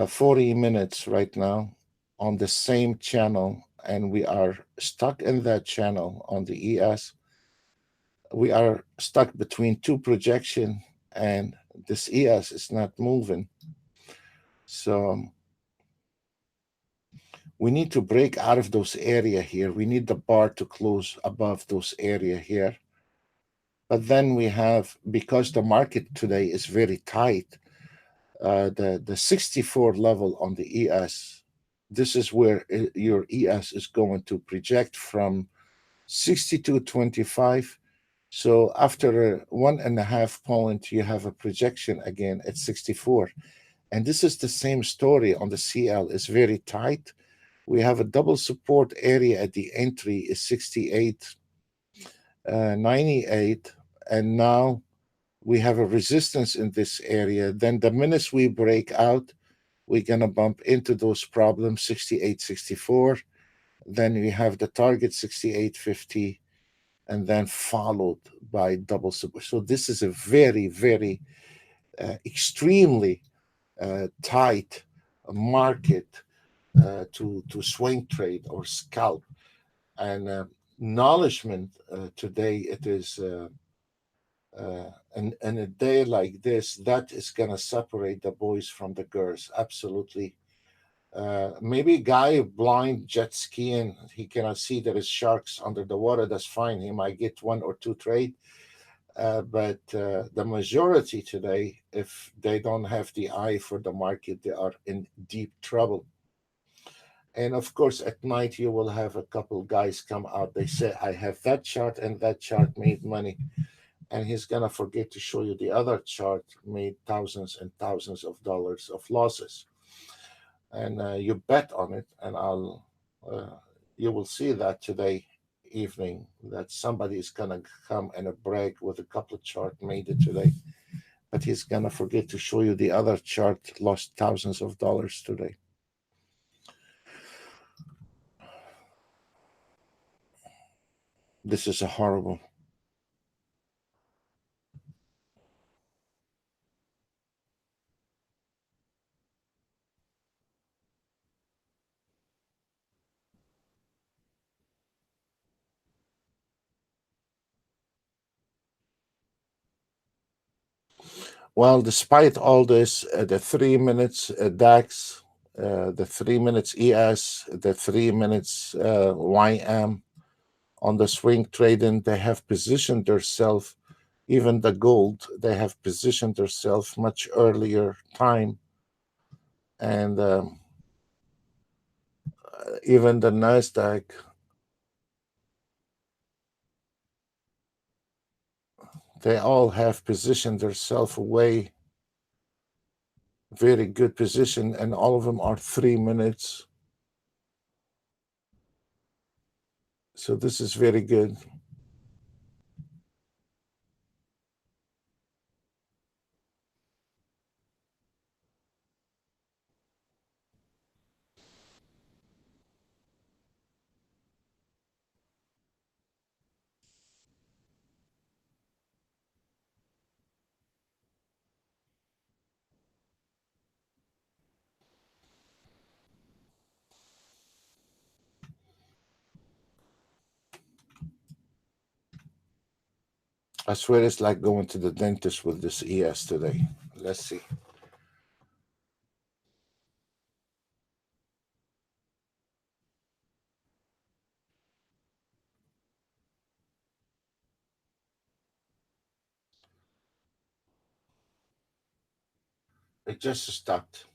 40 minutes right now on the same channel, and we are stuck in that channel on the ES. We are stuck between two projection, and this ES is not moving. So we need to break out of those area here. We need the bar to close above those area here. But then we have, because the market today is very tight, the 64 level on the ES, this is where your ES is going to project from 62.25. So after a 1.5 point, you have a projection again at 64. And this is the same story on the CL. It's very tight. We have a double support area at the entry is 68.98, and now we have a resistance in this area. Then the minute we break out, we're going to bump into those problems 68.64. Then we have the target 68.50, and then followed by double support. So this is a very, very extremely tight market to swing trade or scalp. And acknowledgement today, it is and a day like this, that is going to separate the boys from the girls. Absolutely. Maybe guy blind jet skiing, he cannot see there is sharks under the water. That's fine. He might get one or two trade. But the majority today, if they don't have the eye for the market, they are in deep trouble. And of course, at night, you will have a couple guys come out. They say, I have that chart and that chart made money. And he's going to forget to show you the other chart made thousands and thousands of dollars of losses. And you bet on it. And you will see that today evening that somebody is going to come and brag with a couple of chart made it today. But he's going to forget to show you the other chart lost thousands of dollars today. This is a horrible. Well, despite all this, the 3 minutes DAX, the 3 minutes ES, the 3 minutes YM, On the swing trading, they have positioned themselves, even the gold, they have positioned themselves much earlier time. And even the NASDAQ, they all have positioned themselves away, very good position, and all of them are 3 minutes. So this is very good. I swear it's like going to the dentist with this ES today. Let's see. It just stopped.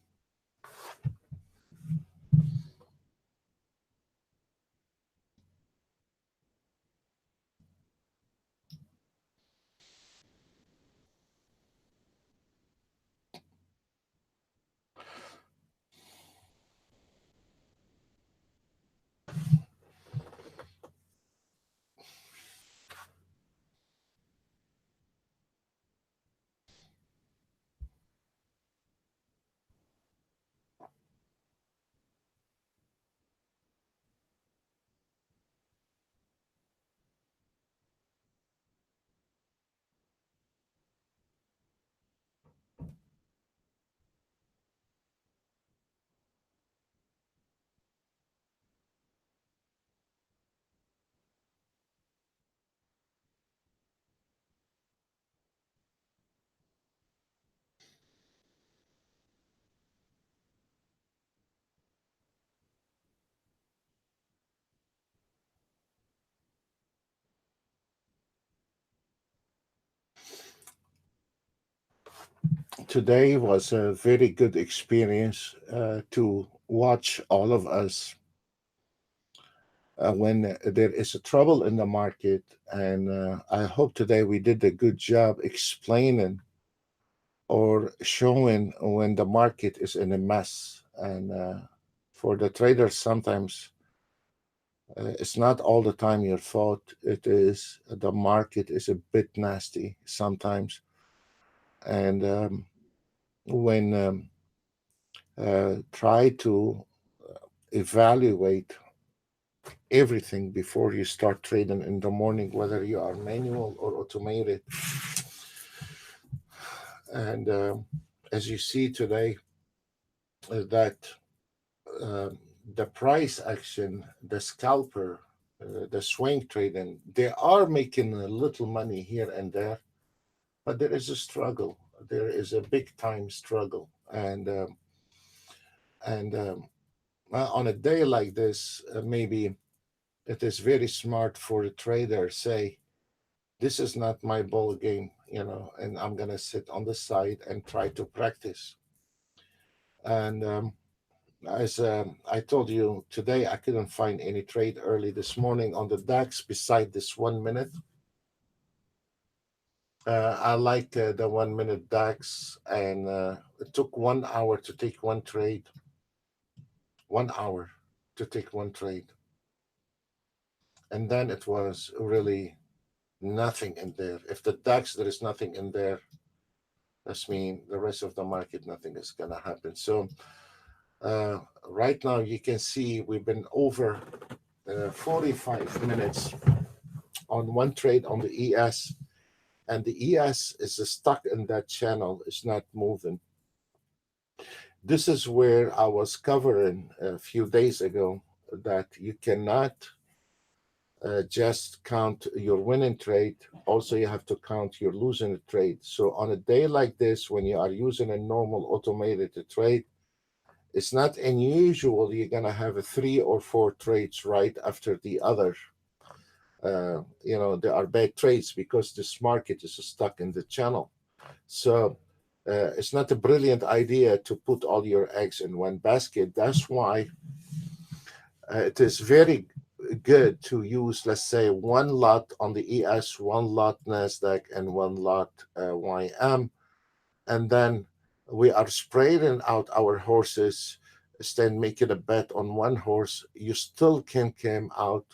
Today was a very good experience to watch all of us when there is a trouble in the market. And I hope today we did a good job explaining or showing when the market is in a mess. And for the traders, sometimes it's not all the time your fault. It is the market is a bit nasty sometimes. And when try to evaluate everything before you start trading in the morning, whether you are manual or automated. And as you see today, that uh, the price action, the scalper, the swing trading, they are making a little money here and there, but there is a struggle. There is a big time struggle, and on a day like this, maybe it is very smart for a trader say, this is not my ball game, and I'm gonna sit on the side and try to practice. And as I told you today, I couldn't find any trade early this morning on the DAX beside this 1 minute. I like the 1 minute DAX, and it took 1 hour to take one trade. 1 hour to take one trade. And then it was really nothing in there. If the DAX, there is nothing in there, that's mean the rest of the market, nothing is going to happen. So right now you can see we've been over 45 minutes on one trade on the ES, and the ES is stuck in that channel. It's not moving. This is where I was covering a few days ago that you cannot just count your winning trade. Also, you have to count your losing trade. So on a day like this, when you are using a normal automated trade, it's not unusual you're going to have a 3 or 4 trades right after the other. there are bad trades because this market is stuck in the channel. So it's not a brilliant idea to put all your eggs in one basket. That's why it is very good to use, let's say, one lot on the ES, one lot NASDAQ, and one lot YM. And then we are spreading out our horses. Instead making a bet on one horse, you still can come out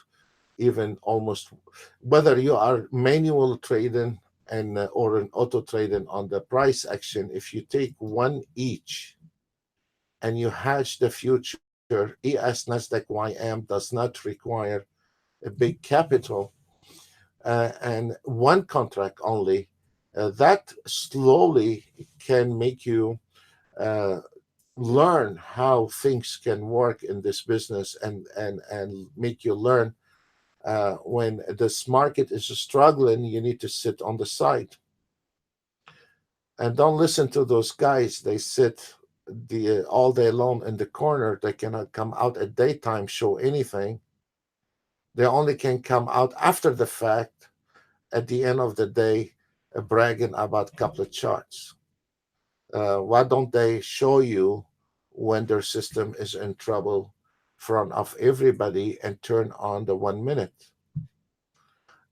even almost, whether you are manual trading and or an auto trading on the price action. If you take one each and you hedge the future, ES Nasdaq YM does not require a big capital and one contract only. That slowly can make you uh, learn how things can work in this business, and make you learn when this market is struggling, you need to sit on the side and don't listen to those guys. They sit all day long in the corner. They cannot come out at daytime, show anything. They only can come out after the fact, at the end of the day, bragging about a couple of charts. Why don't they show you when their system is in trouble in front of everybody and turn on the 1 minute?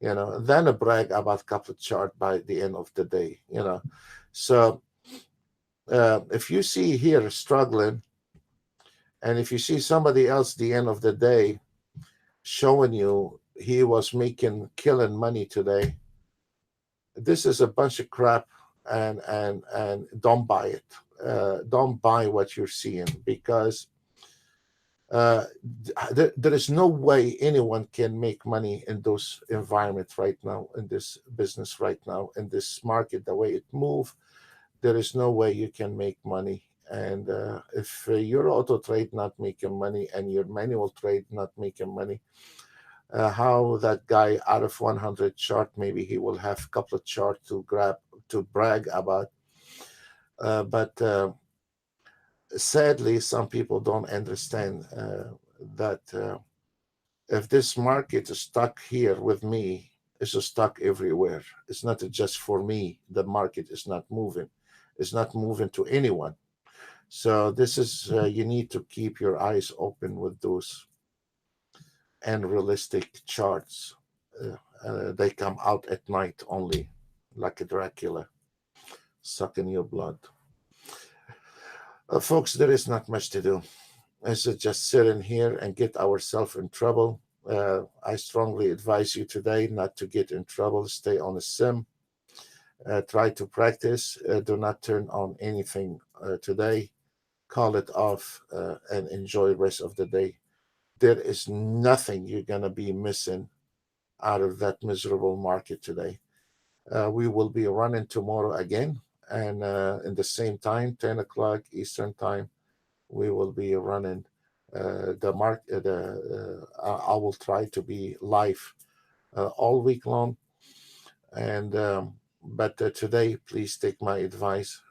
Then a brag about a couple of chart by the end of the day. So if you see here struggling, and if you see somebody else at the end of the day showing you he was killing money today, this is a bunch of crap, and don't buy it. Don't buy what you're seeing, because there is no way anyone can make money in those environments right now, in this business right now, in this market, the way it moves. There is no way you can make money. And if your auto trade not making money and your manual trade not making money, how that guy out of 100 chart, maybe he will have a couple of chart to brag about. But sadly, some people don't understand that if this market is stuck here with me, it's stuck everywhere. It's not just for me. The market is not moving. It's not moving to anyone. So this is you need to keep your eyes open with those unrealistic charts. They come out at night only, like a Dracula, sucking your blood. Folks, there is not much to do. It's just sit in here and get ourselves in trouble. I strongly advise you today not to get in trouble. Stay on the sim. Try to practice. Do not turn on anything today. Call it off and enjoy the rest of the day. There is nothing you're going to be missing out of that miserable market today. We will be running tomorrow again, and in the same time, 10 o'clock Eastern time, we will be running I will try to be live all week long. And but today, please take my advice.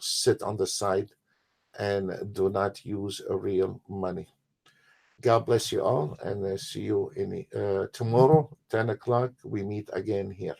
Sit on the side and do not use real money. God bless you all, and see you in tomorrow, 10 o'clock. We meet again here.